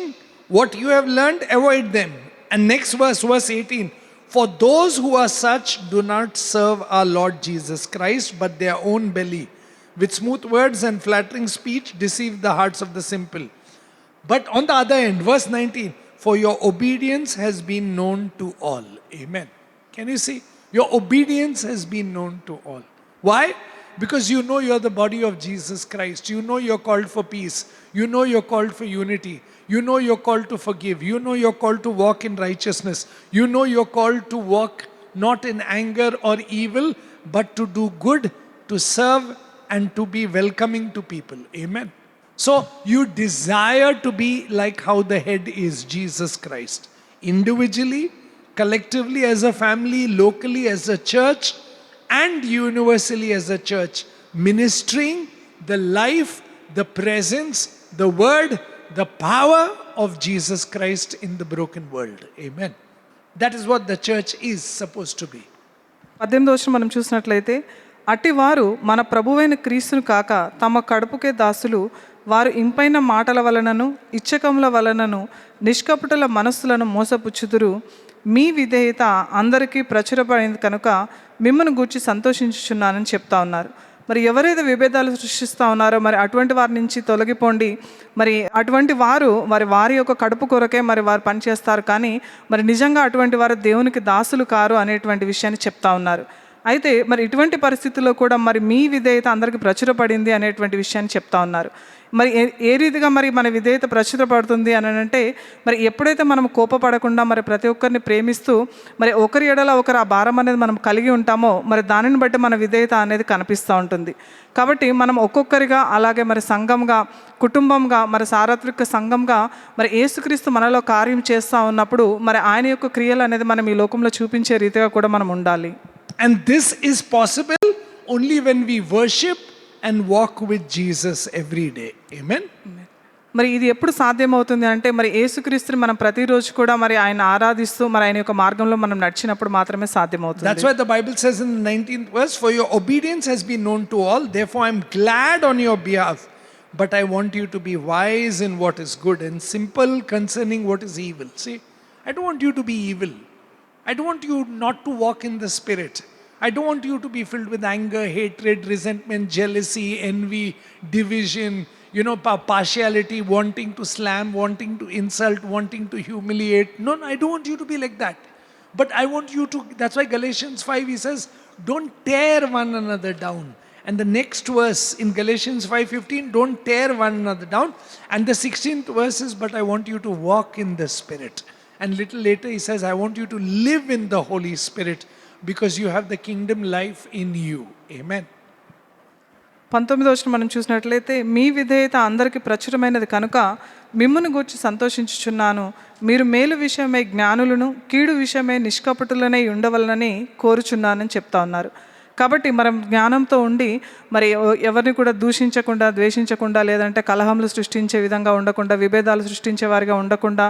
what you have learned, avoid them. And next verse, verse 18, for those who are such do not serve our Lord Jesus Christ, but their own belly. With smooth words and flattering speech deceive the hearts of the simple. But on the other end, verse 19, for your obedience has been known to all. Amen. Can you see? Your obedience has been known to all. Why? Because you know you are the body of Jesus Christ. You know you're called for peace. You know you're called for unity. You know you're called to forgive. You know you're called to walk in righteousness. You know you're called to walk not in anger or evil, but to do good, to serve, and to be welcoming to people. Amen. So you desire to be like how the head is, Jesus Christ. Individually, collectively as a family, locally as a church, and universally as a church. Ministering the life, the presence, the word, the power of Jesus Christ in the broken world. Amen. That is what the church is supposed to be. 18వ వచనం మనం చూసినట్లయితే, అటివారు మన ప్రభువైన క్రీస్తును కాక తమ కడుపుకే దాసులు, వారు ఇంపైన మాటల వలనను ఇచ్చకముల వలనను నిష్కపటుల మనస్సులను మోసపుచ్చుదురు. మీ విధేయత అందరికీ ప్రచురపడింది కనుక మిమ్మల్ని గూర్చి సంతోషించుచున్నానని చెప్తా ఉన్నారు. మరి ఎవరైతే విభేదాలు సృష్టిస్తూ ఉన్నారో మరి అటువంటి వారి నుంచి తొలగిపోండి. మరి అటువంటి వారు వారి యొక్క కడుపు కొరకే మరి వారు పనిచేస్తారు, కానీ మరి నిజంగా అటువంటి వారు దేవునికి దాసులు కారు అనేటువంటి విషయాన్ని చెప్తా ఉన్నారు. అయితే మరి ఇటువంటి పరిస్థితుల్లో కూడా మరి మీ విధేయత అందరికీ ప్రచురపడింది అనేటువంటి విషయాన్ని చెప్తా ఉన్నారు. మరి ఏ రీతిగా మరి మన విధేయత ప్రచురపడుతుంది అని అంటే, మరి ఎప్పుడైతే మనం కోపపడకుండా మరి ప్రతి ఒక్కరిని ప్రేమిస్తూ మరి ఒకరి ఎడల ఒకరు ఆ భారం అనేది మనం కలిగి ఉంటామో మరి దానిని బట్టి మన విధేయత అనేది కనిపిస్తూ ఉంటుంది. కాబట్టి మనం ఒక్కొక్కరిగా, అలాగే మరి సంఘంగా, కుటుంబంగా, మరి సార్వత్రిక సంఘంగా మరి యేసుక్రీస్తు మనలో కార్యం చేస్తూ ఉన్నప్పుడు మరి ఆయన యొక్క క్రియలు అనేది మనం ఈ లోకంలో చూపించే రీతిగా కూడా మనం ఉండాలి. And this is possible only when we worship and walk with Jesus every day. Amen. మరి ఇది ఎప్పుడు సాధ్యమవుతుంది అంటే మరి యేసుక్రీస్తుని మనం ప్రతిరోజు కూడా మరి ఆయన ఆరాధిస్తూ మరి ఆయన యొక్క మార్గంలో మనం నడిచినప్పుడు మాత్రమే సాధ్యమవుతుంది. That's why the Bible says in the 19th verse, for your obedience has been known to all, therefore I am glad on your behalf, but I want you to be wise in what is good and simple concerning what is evil. See, I don't want you to be evil. I don't want you not to walk in the Spirit. I don't want you to be filled with anger, hatred, resentment, jealousy, envy, division, partiality, wanting to slam, wanting to insult, wanting to humiliate. No, I don't want you to be like that. But I want you to, that's why Galatians 5, he says, don't tear one another down. And the next verse in Galatians 5:15, don't tear one another down. And the 16th verse is, but I want you to walk in the Spirit. And little later he says, I want you to live in the Holy Spirit because you have the kingdom life in you. Amen. 19వ వచనం మనం చూసినట్లయితే, మీ విధేయత అందరికీ ప్రచురమైనది కనుక మిమ్మును గూర్చి సంతోషించుచున్నాను. మీరు మేలు విషయమై జ్ఞానులను, కీడు విషయమై నిష్కపటులనై ఉండవలనని కోరుచున్నానని చెప్తా ఉన్నారు. కాబట్టి మనం జ్ఞానంతో ఉండి మరి ఎవరిని కూడా దూషించకుండా, ద్వేషించకుండా, లేదంటే కలహములు సృష్టించే విధంగా ఉండకుండా, విభేదాలు సృష్టించే వారిగా ఉండకుండా,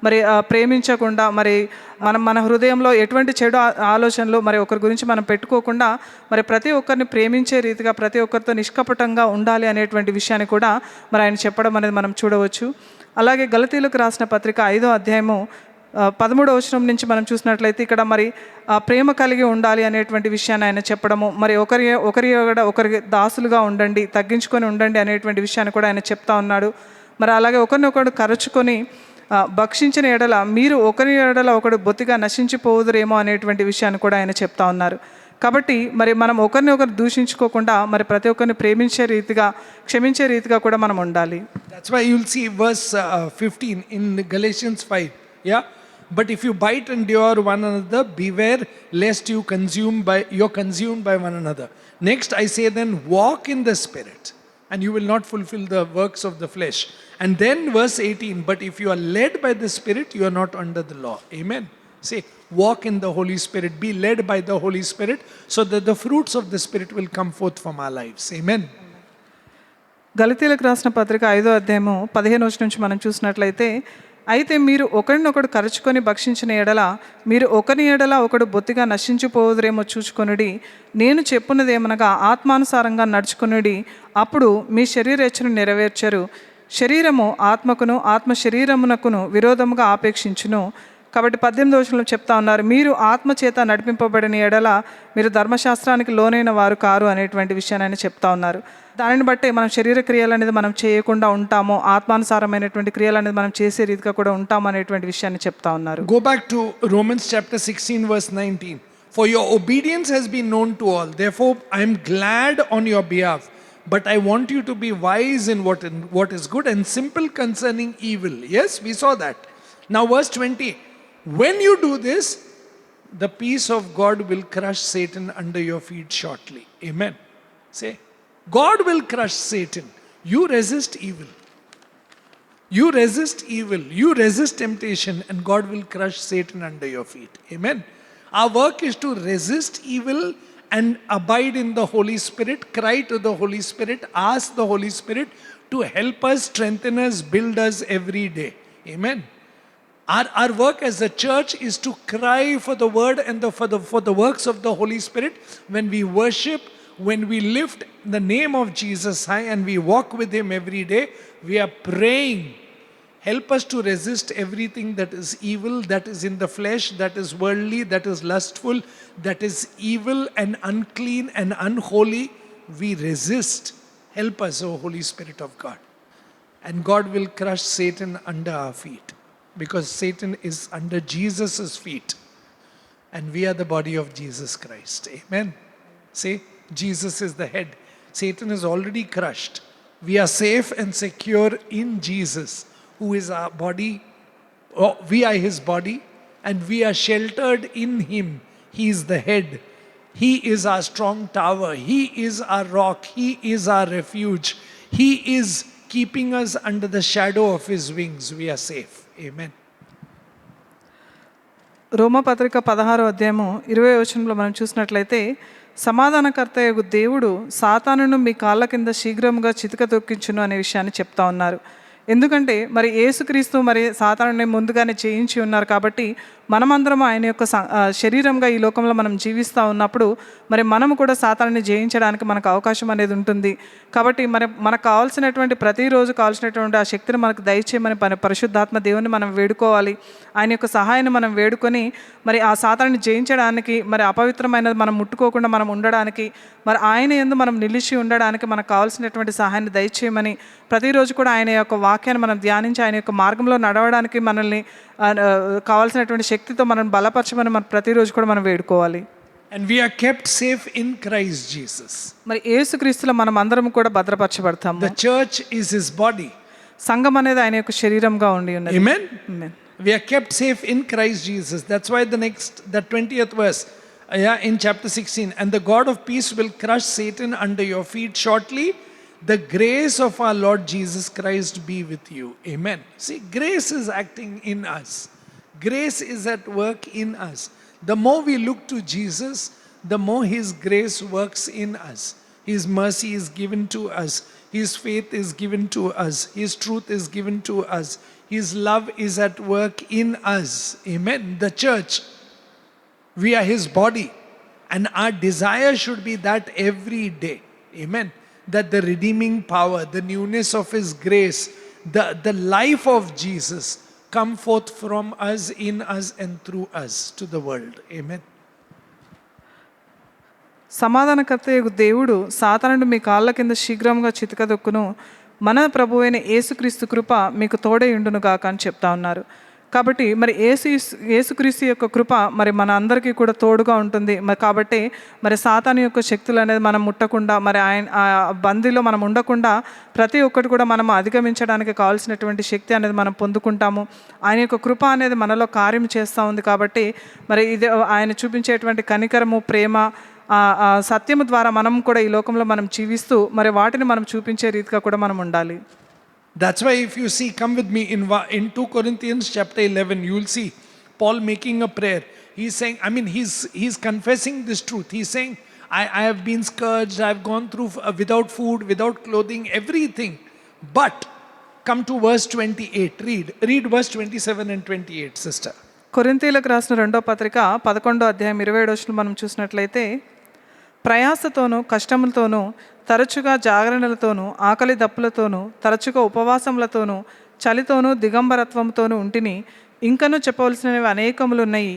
మరి ప్రేమించకుండా, మరి మన హృదయంలో ఎటువంటి చెడు ఆలోచనలు మరి ఒకరి గురించి మనం పెట్టుకోకుండా, మరి ప్రతి ఒక్కరిని ప్రేమించే రీతిగా, ప్రతి ఒక్కరితో నిష్కపటంగా ఉండాలి అనేటువంటి విషయాన్ని కూడా మరి ఆయన చెప్పడం అనేది మనం చూడవచ్చు. అలాగే గలతీయులకు రాసిన పత్రిక 5వ అధ్యాయము 13వ వచనం నుంచి మనం చూసినట్లయితే, ఇక్కడ మరి ప్రేమ కలిగి ఉండాలి అనేటువంటి విషయాన్ని ఆయన చెప్పడము, మరి ఒకరికి దాసులుగా ఉండండి, తగ్గించుకొని ఉండండి అనేటువంటి విషయాన్ని కూడా ఆయన చెప్తా ఉన్నాడు. మరి అలాగే ఒకరినొకరు కరుచుకొని భక్షించిన ఎడల మీరు ఒకరి ఎడల ఒకడు బొత్తిగా నశించిపోదురేమో అనేటువంటి విషయాన్ని కూడా ఆయన చెప్తా ఉన్నారు. కాబట్టి మరి మనం ఒకరిని ఒకరు దూషించుకోకుండా మరి ప్రతి ఒక్కరిని ప్రేమించే రీతిగా, క్షమించే రీతిగా కూడా మనం ఉండాలి. That's why you'll see verse 15 in Galatians 5. Yeah. But if you bite and devour one another, beware lest you're consumed by one another. Next I say then, walk in the Spirit, and you will not fulfill the works of the flesh. And then verse 18, but if you are led by the Spirit, you are not under the law. Amen. Say, walk in the Holy Spirit, be led by the Holy Spirit, so that the fruits of the Spirit will come forth from our lives. Amen. గలతీయులకు రాసిన పత్రిక 5వ అధ్యాయము 15వ వచనం నుంచి మనం చూసినట్లయితే, అయితే మీరు ఒకరినొకడు కరుచుకొని భక్షించిన ఎడల మీరు ఒకరి ఎడల ఒకడు బొత్తిగా నశించిపోదురేమో చూచుకొనుడి. నేను చెప్పున్నదేమనగా ఆత్మానుసారంగా నడుచుకొనుడి, అప్పుడు మీ శరీరేచ్ఛను నెరవేర్చరు. శరీరము ఆత్మకును, ఆత్మ శరీరమునకును విరోధముగా ఆపేక్షించును. కాబట్టి 18వ వచనంలో చెప్తా ఉన్నారు, మీరు ఆత్మ చేత నడిపింపబడిన ఎడల మీరు ధర్మశాస్త్రానికి లోనైన వారు కారు అనేటువంటి విషయాన్ని ఆయన చెప్తా ఉన్నారు. దానిని బట్టి మనం శరీర క్రియలు అనేది మనం చేయకుండా ఉంటామో, ఆత్మానుసారమైనటువంటి క్రియలు అనేది మనం చేసే రీతిగా కూడా ఉంటాము అనేటువంటి విషయాన్ని చెప్తా ఉన్నారు. Go back to Romans chapter 16 verse 19. For your obedience has been known to all, therefore I am glad on your behalf, but I want you to be wise in what is good and simple concerning evil. Yes, we saw that. Now verse 20. When you do this, the peace of God will crush Satan under your feet shortly. Amen. Say, God will crush Satan. You resist evil. You resist evil. You resist temptation, and God will crush Satan under your feet. Amen. Our work is to resist evil and abide in the Holy Spirit, cry to the Holy Spirit, ask the Holy Spirit to help us, strengthen us, build us every day. Amen. Our work as a church is to cry for the word and for the works of the Holy Spirit. When we worship, when we lift the name of Jesus high and we walk with him every day, we are praying, help us to resist everything that is evil, that is in the flesh, that is worldly, that is lustful, that is evil and unclean and unholy. We resist. Help us, O Holy Spirit of God. And God will crush Satan under our feet. Because Satan is under Jesus' feet. And we are the body of Jesus Christ. Amen. Say, Jesus is the head. Satan is already crushed. We are safe and secure in Jesus, who is our body. We are his body, and we are sheltered in him. He is the head. He is our strong tower. He is our rock. He is our refuge. He is keeping us under the shadow of his wings. We are safe. Amen. రోమా పత్రిక 16వ అధ్యాయము 20వ వచనంలో మనం చూసినట్లయితే, సమాధానకర్తయగు దేవుడు సాతానును మీ కాళ్ళ కింద శీఘ్రముగా చితక తొక్కించును అనే విషయాన్ని చెప్తా ఉన్నారు. ఎందుకంటే మరి యేసుక్రీస్తు మరి సాతానుని ముందుగానే జయించి ఉన్నారు కాబట్టి మనమందరం ఆయన యొక్క శరీరంగా ఈ లోకంలో మనం జీవిస్తూ ఉన్నప్పుడు మరి మనము కూడా సాతానుని జయించడానికి మనకు అవకాశం అనేది ఉంటుంది. కాబట్టి మనకు కావాల్సినటువంటి ప్రతిరోజు కావాల్సినటువంటి ఆ శక్తిని మనకు దయచేయమని పరిశుద్ధాత్మ దేవుని మనం వేడుకోవాలి. ఆయన యొక్క సహాయాన్ని మనం వేడుకొని మరి ఆ సాతానుని జయించడానికి మరి అపవిత్రమైనది మనం ముట్టుకోకుండా మనం ఉండడానికి మరి ఆయన యందు మనం నిలిచి ఉండడానికి మనకు కావాల్సినటువంటి సహాయాన్ని దయచేయమని ప్రతిరోజు కూడా ఆయన యొక్క వాక్యాన్ని మనం ధ్యానించి ఆయన యొక్క మార్గంలో నడవడానికి మనల్ని కావాల్సినటువంటి శక్తితో మనం బలపరచమని మనం ప్రతిరోజు కూడా మనం వేడుకోవాలి. And we are kept safe in Christ Jesus. మరి యేసుక్రీస్తులో మనం అందరం కూడా భద్రపరచబడతాము. The church is his body. సంఘం అనేది ఆయన యొక్క శరీరంగా ఉండి ఉన్నది. Amen. Amen. We are kept safe in Christ Jesus. That's why the 20th verse, in chapter 16, and the God of peace will crush Satan under your feet shortly. The grace of our Lord Jesus Christ be with you. Amen. See, grace is acting in us. Grace is at work in us. The more we look to Jesus, the more his grace works in us. His mercy is given to us. His faith is given to us. His truth is given to us. His love is at work in us. Amen. The church, we are his body, and our desire should be that every day. Amen. That the redeeming power, the newness of his grace, the life of Jesus come forth from us, in us, and through us to the world. Amen. సమాధానకర్త దేవుడు సాతానుడు మీ కాళ్ళ కింద శీఘ్రంగా చితకదొక్కును, మన ప్రభువైన యేసుక్రీస్తు కృప మీకు తోడై ఉండును గాక అని చెప్తా ఉన్నారు. కాబట్టి మరి యేసుక్రీస్తు యొక్క కృప మరి మన అందరికీ కూడా తోడుగా ఉంటుంది. మరి కాబట్టి మరి సాతాను యొక్క శక్తులు అనేది మనం ముట్టకుండా మరి ఆయన బందీలో మనం ఉండకుండా ప్రతి ఒక్కటి కూడా మనం అధిగమించడానికి కావాల్సినటువంటి శక్తి అనేది మనం పొందుకుంటాము. ఆయన యొక్క కృప అనేది మనలో కార్యం చేస్తూ ఉంది. కాబట్టి మరి ఇది ఆయన చూపించేటువంటి కనికరము, ప్రేమ, సత్యము ద్వారా మనం కూడా ఈ లోకంలో మనం జీవిస్తూ మరి వాటిని మనం చూపించే రీతిగా కూడా మనం ఉండాలి. That's why if you see, come with me in 2 Corinthians chapter 11, you will see Paul making a prayer. He's saying, he's confessing this truth. He's saying, I have been scourged, I've gone through without food, without clothing, everything. But come to verse 28, read verse 27 and 28, sister. కొరింథీయులకు రాసిన 2వ పత్రిక 11వ అధ్యాయం 27వ వచనం మనం చూసినట్లయితే, ప్రయాసతోనూ కష్టములతోనూ తరచుగా జాగరణలతోనూ ఆకలి దప్పులతోనూ తరచుగా ఉపవాసములతోనూ చలితోనూ దిగంబరత్వంతోనూ ఉంటిని, ఇంకనూ చెప్పవలసినవి అనేకములున్నాయి,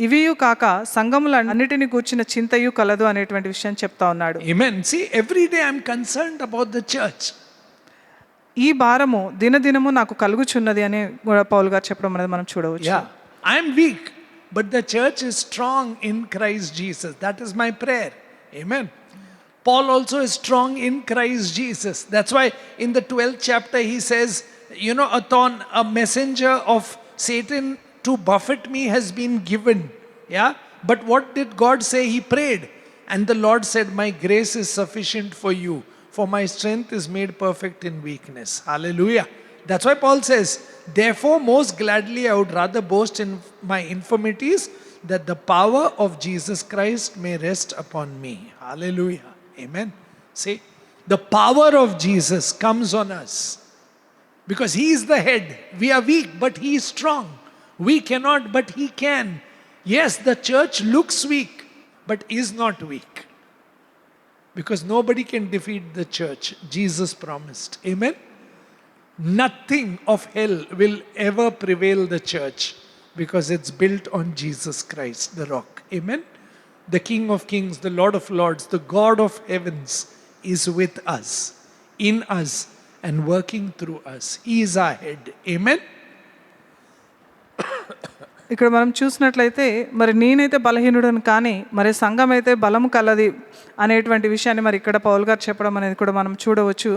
ఇవియు కాక సంఘములన్నిటిని గూర్చిన చింతయు కలదు అనేటువంటి విషయం చెప్తా ఉన్నాడు. Amen. See, every day I'm concerned about the church. ఈ భారము దినదినము నాకు కలుగుచున్నది అని పౌలు గారు చెప్పడం అనేది మనం చూడవచ్చు. Yeah, I'm weak, but the church is strong in Christ Jesus. That is my prayer. Amen. Paul also is strong in Christ Jesus. That's why in the 12th chapter he says, a messenger of Satan to buffet me has been given. Yeah. But what did God say? He prayed. And the Lord said, my grace is sufficient for you, for my strength is made perfect in weakness. Hallelujah. That's why Paul says, therefore most gladly I would rather boast in my infirmities, that the power of Jesus Christ may rest upon me. Hallelujah. Amen. See, the power of Jesus comes on us because he is the head. We are weak, but he is strong. We cannot, but he can. Yes, the church looks weak, but is not weak, because nobody can defeat the church. Jesus promised. Amen. Nothing of hell will ever prevail the church, because it's built on Jesus Christ, the rock. Amen. The King of Kings, the Lord of Lords, the God of heavens is with us, in us, and working through us. He is our head. Amen. ఇక్కడ మనం చూసినట్లయితే మరి నేనైతే బలహీనుడను కానీ మరి సంఘం అయితే బలము కలది అనేటువంటి విషయాన్ని మరి ఇక్కడ పౌలు గారు చెప్పడం అనేది కూడా మనం చూడవచ్చు.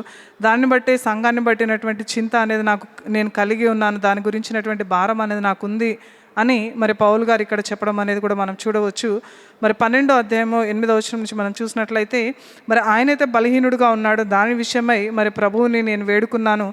దాన్ని బట్టి సంఘాన్ని బట్టినటువంటి చింత అనేది నేను కలిగి ఉన్నాను, దాని గురించినటువంటి భారం అనేది నాకు ఉంది అని మరి పౌలు గారు ఇక్కడ చెప్పడం అనేది కూడా మనం చూడవచ్చు. మరి 12వ అధ్యాయము 8వ వచనం నుంచి మనం చూసినట్లయితే, మరి ఆయనైతే బలహీనుడుగా ఉన్నాడు, దాని విషయమై మరి ప్రభువుని నేను వేడుకున్నాను,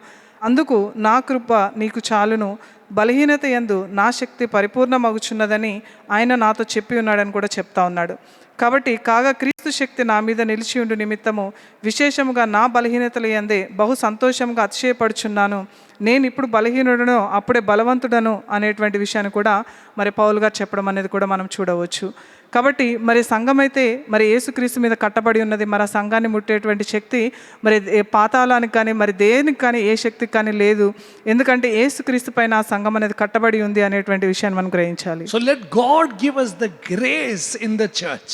అందుకు నా కృప నీకు చాలును, బలహీనత యందు నా శక్తి పరిపూర్ణమగుచున్నదని ఆయన నాతో చెప్పి ఉన్నాడని కూడా చెప్తా ఉన్నాడు. కాబట్టి కాగా క్రీస్తు శక్తి నా మీద నిలిచి ఉండు నిమిత్తము విశేషముగా నా బలహీనతలు యందే బహు సంతోషంగా అతిశయపడుచున్నాను. నేను ఇప్పుడు బలహీనుడను అప్పుడే బలవంతుడను అనేటువంటి విషయాన్ని కూడా మరి పౌలు గారు చెప్పడం అనేది కూడా మనం చూడవచ్చు. కాబట్టి మరి సంఘం అయితే మరి యేసుక్రీస్తు మీద కట్టబడి ఉన్నది. మరి ఆ సంఘాన్ని ముట్టేటువంటి శక్తి మరి పాతాళానికి కానీ మరి దేనికి కానీ ఏ శక్తికి కానీ లేదు. ఎందుకంటే యేసుక్రీస్తు పైన ఆ సంఘం అనేది కట్టబడి ఉంది అనేటువంటి విషయాన్ని మనం గ్రహించాలి. So let God give us the grace in the church.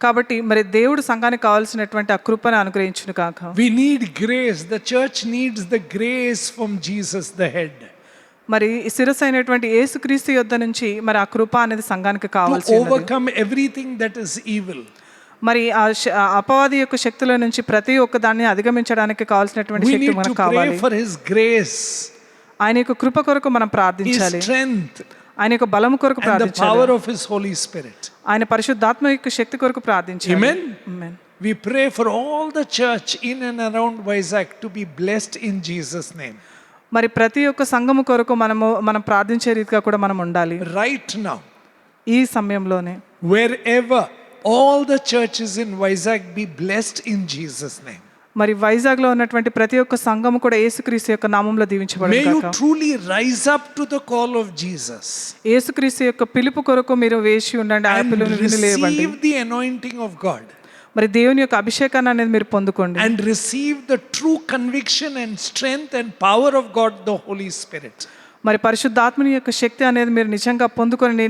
కాబట్టి మరి దేవుడు సంఘానికి కావాల్సినటువంటి ఆ కృపను అనుగ్రహించును కాక. We need grace. The church needs the grace from Jesus the head. మరి శిరస్సు అయినటువంటి యేసుక్రీస్తు యొద్ద నుంచి మరి ఆ కృప అనేది సంఘానికి To కావాల్సింది. overcome everything that is evil. మరి ఆ అపవాది యొక్క శక్తుల నుంచి ప్రతి ఒక్క దాన్ని అధిగమించడానికి కావాల్సినటువంటి We శక్తి need to మనకు pray కావాలి. for His grace, ఆయన యొక్క కృప కొరకు మనం His ప్రార్థించాలి. strength, ఆయన యొక్క బలము కొరకు and the ప్రార్థించాలి. power of His Holy Spirit. ఆయన పరిశుద్ధాత్మ యొక్క శక్తి కొరకు ప్రార్థించాలి. Amen. Amen. We pray for all the church in and around Vizag to be blessed in Jesus' name. మరి ప్రతి ఒక్క సంఘము కొరకు మనం ప్రార్థించే రీతిగా కూడా మనం ఉండాలి. Right now, ఈ సమయంలోనే wherever all the churches in Vizag be blessed in Jesus' name. మరి వైజాగ్లో ఉన్నటువంటి ప్రతి ఒక్క సంఘము కూడా యేసుక్రీస్తు యొక్క నామంలో May దీవించబడును you గాక. truly rise up to the call of Jesus యేసుక్రీస్తు యొక్క పిలుపు కొరకు మీరు వేచి ఉండండి. ఆ and పిలుపుని విని లేవండి. receive the anointing of God మరి దేవుని యొక్క అభిషేకాన్ని అనేది మీరు పొందుకోండి. and receive the true conviction and strength and power of God, the Holy Spirit, మరి పరిశుద్ధాత్మని యొక్క శక్తి అనేది మీరు నిజంగా పొందుకొని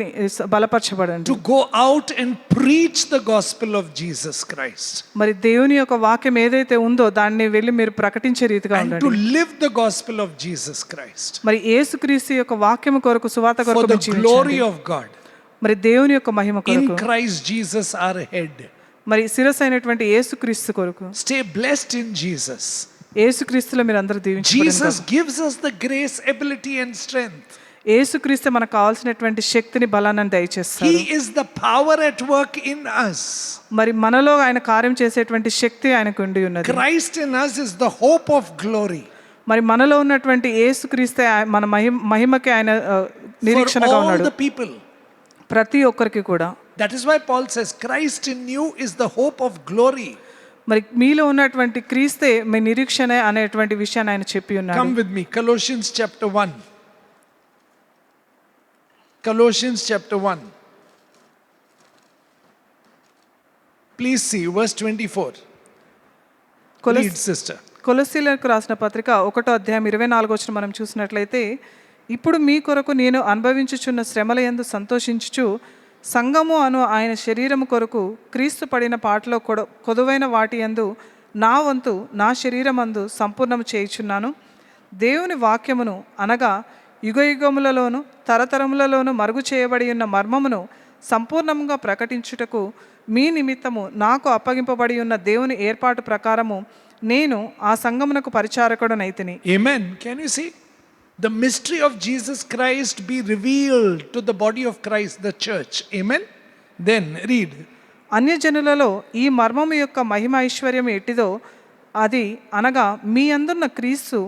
బలపరచబడండి. to go out and preach the gospel of Jesus Christ మరి దేవుని యొక్క వాక్యం ఏదైతే ఉందో దాన్ని వెళ్ళి మీరు ప్రకటించే రీతిగా and to ఉండండి. live the gospel of Jesus Christ మరి యేసుక్రీస్తు యొక్క వాక్యం కొరకు సువార్త for కొరకు the మీరు glory జీవించండి. of God మరి దేవుని యొక్క మహిమ in కొరకు Christ Jesus our head. మరి శిరస్సు అయినటువంటి యేసుక్రీస్తు కొరకు Stay blessed in Jesus. యేసుక్రీస్తులో మీరు అందరూ దీవించబడండి. Jesus gives us the grace, ability and strength. యేసుక్రీస్తు మనకు కావాల్సినటువంటి శక్తిని బలాన్ని దయచేస్తారు. He is the power at work in us. మరి మనలో ఆయన కార్యం చేసేటువంటి శక్తి ఆయనకు ఉండి ఉన్నది. Christ in us is the hope of glory మరి మనలో ఉన్నటువంటి యేసుక్రీస్తే మన మహిమకి ఆయన for నిరీక్షణగా all ఉన్నాడు the people. ప్రతి ఒక్కరికి కూడా. That is why Paul says Christ in you is the hope of glory. మరి మీలో ఉన్నటువంటి క్రీస్తే మీ నిరీక్షణ అనేటువంటి విషయాన్ని ఆయన చెప్పి ఉన్నాడు. Come with me, Colossians chapter 1. Colossians chapter 1. Please see verse 24. Read, sister. కొలస్సీలకు రాసిన పత్రిక 1:24 మనం చూసినట్లయితే, ఇప్పుడు మీ కొరకు నేను అనుభవించుచున్న శ్రమల యందు సంతోషించుచు సంఘము అను ఆయన శరీరము కొరకు క్రీస్తు పడిన పాటలో కొదువైన వాటి యందు నా వంతు నా శరీరమందు సంపూర్ణము చేయుచున్నాను. దేవుని వాక్యమును అనగా యుగయుగములలోను తరతరములలోను మరుగు చేయబడి ఉన్న మర్మమును సంపూర్ణంగా ప్రకటించుటకు మీ నిమిత్తము నాకు అప్పగింపబడి ఉన్న దేవుని ఏర్పాటు ప్రకారము నేను ఆ సంఘమునకు పరిచారకుడనైతిని. Amen. Can you see? The mystery of Jesus Christ be revealed to the body of Christ, the church. Amen. Then read. అన్యజనులలో ఈ మర్మము యొక్క మహిమ ఐశ్వర్యం ఎట్టిదో అది అనగా మీ అందున్న క్రీస్తు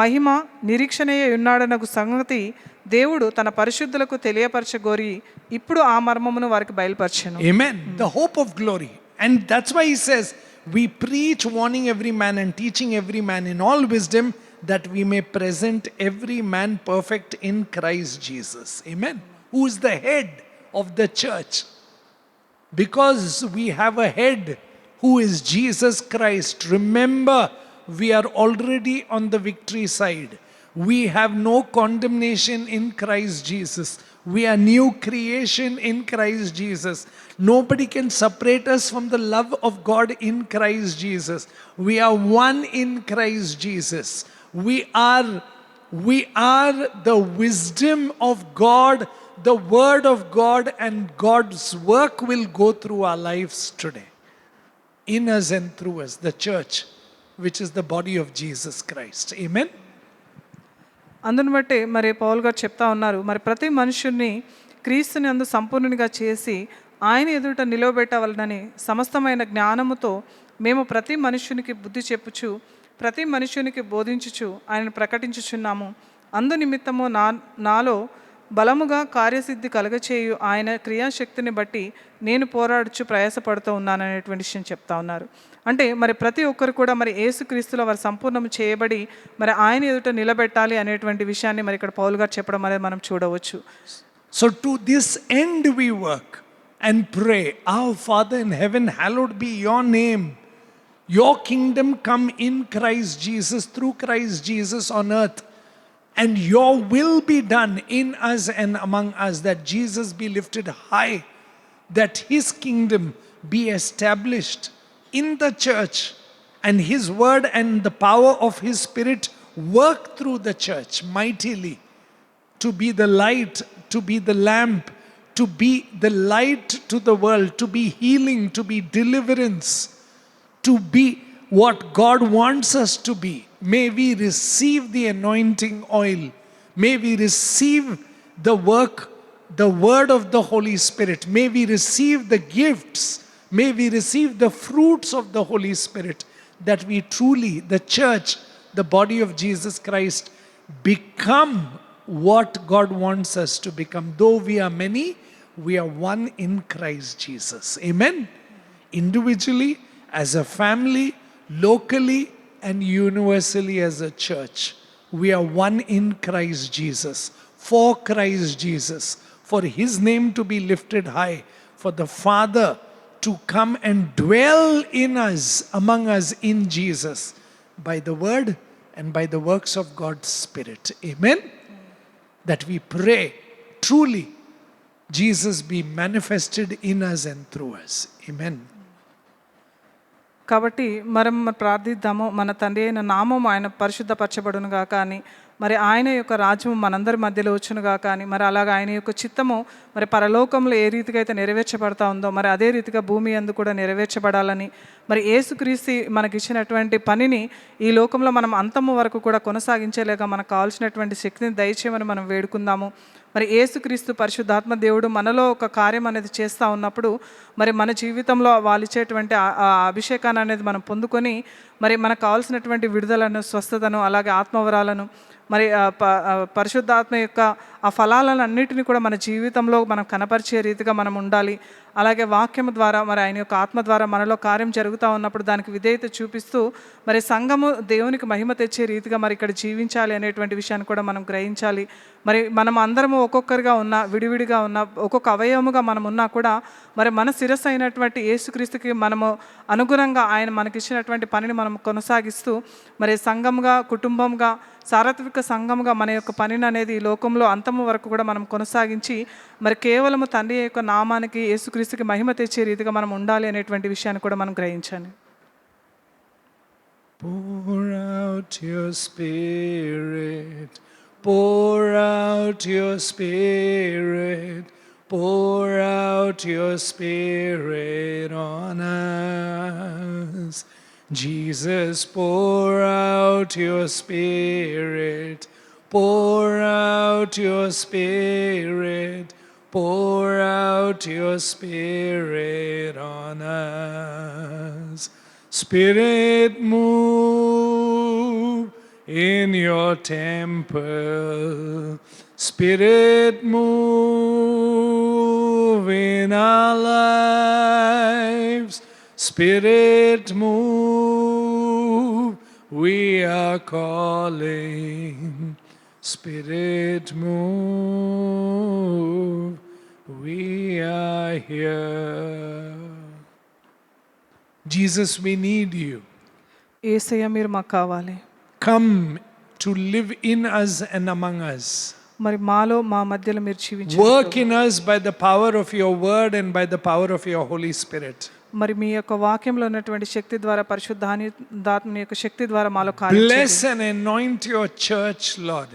మహిమ నిరీక్షణయే ఉన్నాడనగు సంగతి దేవుడు తన పరిశుద్ధులకు తెలియపరచగోరి ఇప్పుడు ఆ మర్మమును వారికి బయలుపరచెను. Amen. The hope of glory. And that's why he says, we preach, warning every man and teaching every man in all wisdom, that we may present every man perfect in Christ Jesus. Amen. Who is the head of the church? Because we have a head who is Jesus Christ. Remember, we are already on the victory side. We have no condemnation in Christ Jesus. We are new creation in Christ Jesus. Nobody can separate us from the love of God in Christ Jesus. We are one in Christ Jesus. We are the wisdom of God, the word of God, and God's work will go through our lives today. In us and through us, the church, which is the body of Jesus Christ. Amen. అందును బట్టి మరి పౌలు గారు చెప్తా ఉన్నారు, మరి ప్రతి మనుషుల్ని క్రీస్తుని అందు సంపూర్ణునిగా చేసి ఆయన ఎదుట నిలవబెట్టవలనని సమస్తమైన జ్ఞానముతో మేము ప్రతి మనుష్యునికి బుద్ధి చెప్పుచు ప్రతి మనుష్యునికి బోధించుచు ఆయనను ప్రకటించుచున్నాము. అందు నిమిత్తము నాలో బలముగా కార్యసిద్ధి కలగచేయు ఆయన క్రియాశక్తిని బట్టి నేను పోరాడుచు ప్రయాసపడుతూ ఉన్నాననేటువంటి విషయం చెప్తా ఉన్నారు. అంటే మరి ప్రతి ఒక్కరు కూడా మరి యేసుక్రీస్తులో వారు సంపూర్ణం చేయబడి మరి ఆయన ఎదుట నిలబెట్టాలి అనేటువంటి విషయాన్ని మరి ఇక్కడ పౌలు గారు చెప్పడం అనేది మనం చూడవచ్చు. So to this end we work and pray, our Father in heaven, hallowed be your name. Your kingdom come in Christ Jesus, through Christ Jesus on earth. And your will be done in us and among us, that Jesus be lifted high, that his kingdom be established in the church, and his word and the power of his spirit work through the church mightily, to be the light, to be the lamp, to be the light to the world, to be healing, to be deliverance, to be what God wants us to be. May we receive the anointing oil. May we receive the work, the word of the Holy Spirit. May we receive the gifts. May we receive the fruits of the Holy Spirit, that we truly, the church, the body of Jesus Christ, become what God wants us to become. Though we are many, we are one in Christ Jesus. Amen. Individually, as a family, locally, and universally as a church, we are one in Christ Jesus, for Christ Jesus, for his name to be lifted high, for the Father to come and dwell in us, among us in Jesus, by the word and by the works of God's Spirit. Amen. That we pray truly Jesus be manifested in us and through us. Amen. కాబట్టి మనం ప్రార్థిద్దాము, మన తండ్రి అయిన నామం ఆయన పరిశుద్ధపరచబడును గాక అని, మరి ఆయన యొక్క రాజ్యము మనందరి మధ్యలో వచ్చును గాక అని, మరి అలాగ ఆయన యొక్క చిత్తము మరి పరలోకంలో ఏ రీతిగా అయితే నెరవేర్చబడతా ఉందో మరి అదే రీతిగా భూమి యందు కూడా నెరవేర్చబడాలని, మరి యేసుక్రీస్తు మనకి ఇచ్చినటువంటి పనిని ఈ లోకంలో మనం అంతము వరకు కూడా కొనసాగించేలాగా మనకు కావాల్సినటువంటి శక్తిని దయచేయమని మనం వేడుకుందాము. మరి యేసుక్రీస్తు పరిశుద్ధాత్మ దేవుడు మనలో ఒక కార్యం అనేది చేస్తూ ఉన్నప్పుడు మరి మన జీవితంలో వాళ్ళు ఇచ్చేటువంటి అభిషేకాన్ని అనేది మనం పొందుకొని మరి మనకు కావాల్సినటువంటి విడుదలను, స్వస్థతను, అలాగే ఆత్మవరాలను, మరి పరిశుద్ధాత్మ యొక్క ఆ ఫలాలను అన్నిటిని కూడా మన జీవితంలో మనం కనపరిచే రీతిగా మనం ఉండాలి. అలాగే వాక్యం ద్వారా మరి ఆయన యొక్క ఆత్మ ద్వారా మనలో కార్యం జరుగుతూ ఉన్నప్పుడు దానికి విధేయత చూపిస్తూ మరి సంఘము దేవునికి మహిమ తెచ్చే రీతిగా మరి ఇక్కడ జీవించాలి అనేటువంటి విషయాన్ని కూడా మనం గ్రహించాలి. మరి మనం అందరము ఒక్కొక్కరిగా ఉన్న, విడివిడిగా ఉన్న, ఒక్కొక్క అవయవముగా మనం ఉన్నా కూడా మరి మన శిరస్సు అయినటువంటి యేసుక్రీస్తుకి మనము అనుగుణంగా ఆయన మనకిచ్చినటువంటి పనిని మనం కొనసాగిస్తూ మరి సంఘంగా, కుటుంబంగా, సార్వత్రిక సంఘంగా మన యొక్క పనిని అనేది ఈ లోకంలో అంతము వరకు కూడా మనం కొనసాగించి మరి కేవలము తండ్రి యొక్క నామానికి, యేసుక్రీస్తుకి మహిమ తెచ్చే రీతిగా మనం ఉండాలి అనేటువంటి విషయాన్ని కూడా మనం గ్రహించాలి. Pour out your spirit, pour out your spirit, pour out your spirit on us. Jesus, pour out your spirit, pour out your spirit, pour out your spirit on us. Spirit, move in your temple. Spirit, move in our lives. Spirit, move, we are calling. Spirit, move, we are here. Jesus, we need you. యేసయ్య మీరు మాకు కావాలి. Come to live in us and among us. మరి మాలో, మా మధ్యలో మీరు జీవించండి. Work in us by the power of your word and by the power of your Holy Spirit. మరి మీ యొక్క వాక్యంలో ఉన్నటువంటి శక్తి ద్వారా, పరిశుద్ధాత్మ యొక్క శక్తి ద్వారా మాలో కార్యం చేయండి. Bless and anoint your church, Lord.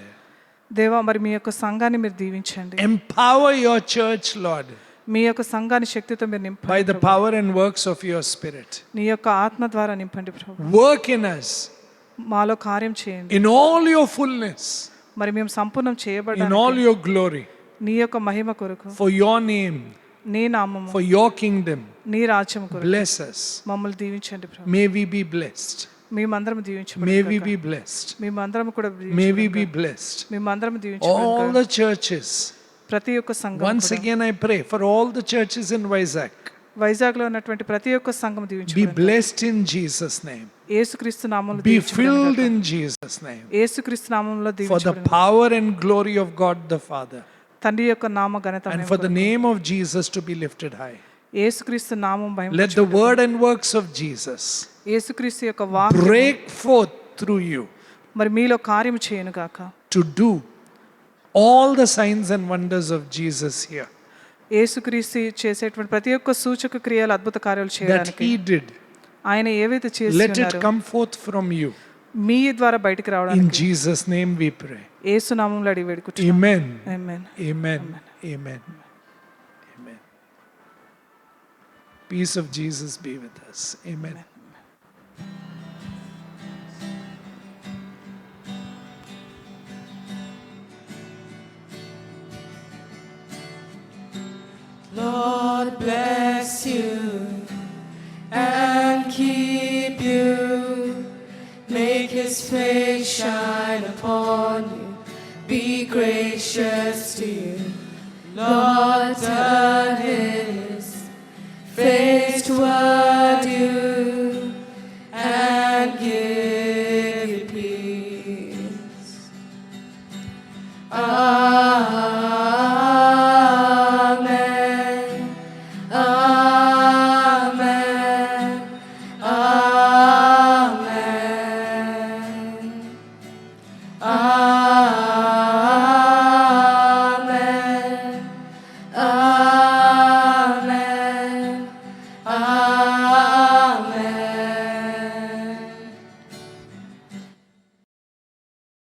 దేవా, మరి మీ యొక్క సంఘాన్ని మీరు దీవించండి. Empower your church, Lord. మీ యొక్క సంఘాన్ని శక్తితో మీరు నింపండి. By the power and works of your Spirit. నీ యొక్క ఆత్మ ద్వారా నింపండి ప్రభు. Work in us. మాలో కార్యం చేయండి. In all your fullness. మరి మేము సంపూర్ణం In చేయబడాలి. all your glory. నీ యొక్క మహిమ కొరకు, For your name. నీ నామము, For your kingdom. నీ రాజ్యం కొరకు Bless us. మమ్మల్ని దీవించండి ప్రభు. May we be blessed. మేమందరం దీవించబడాలి. May we be blessed. మేమందరం కూడా May we be blessed. మేమందరం All దీవించబడాలి. the churches ప్రతి ఒక్క సంఘం Once again, I pray for all the churches in Vizag. వైజాగ్లో ఉన్నటువంటి ప్రతి ఒక్క సంఘం Be దీవించబడును. blessed in Jesus' name. యేసుక్రీస్తు నామములో Be దీవించబడును filled గాక. in Jesus' name. యేసుక్రీస్తు నామములో For the దీవించబడును. power and glory of God the Father. తండ్రి యొక్క నామ ఘనత And for the name of Jesus to be lifted high. యేసుక్రీస్తు నామం భయం. Let the word and works of Jesus యేసుక్రీస్తు యొక్క వాక్యం break forth through you మరి మీలో కార్యము చేయను గాక. to do all the signs and wonders of Jesus here యేసుక్రీస్తు చేసేటువంటి ప్రతి ఒక్క సూచక క్రియలు అద్భుత కార్యాలు that చేయడానికి he did. ఆయన ఏవైతే చేసి Let it ఉన్నారో come forth from you. మీ ద్వారా బయటికి In రావడానికి Jesus' name we pray. యేసు నామములో అడిగి వేడుకుంటున్నాం. Amen. Amen. Amen. Amen. Amen. Peace of Jesus be with us. Amen. Lord bless you and keep you. Make his face shine upon you. Be gracious to you. Lord turn his face toward you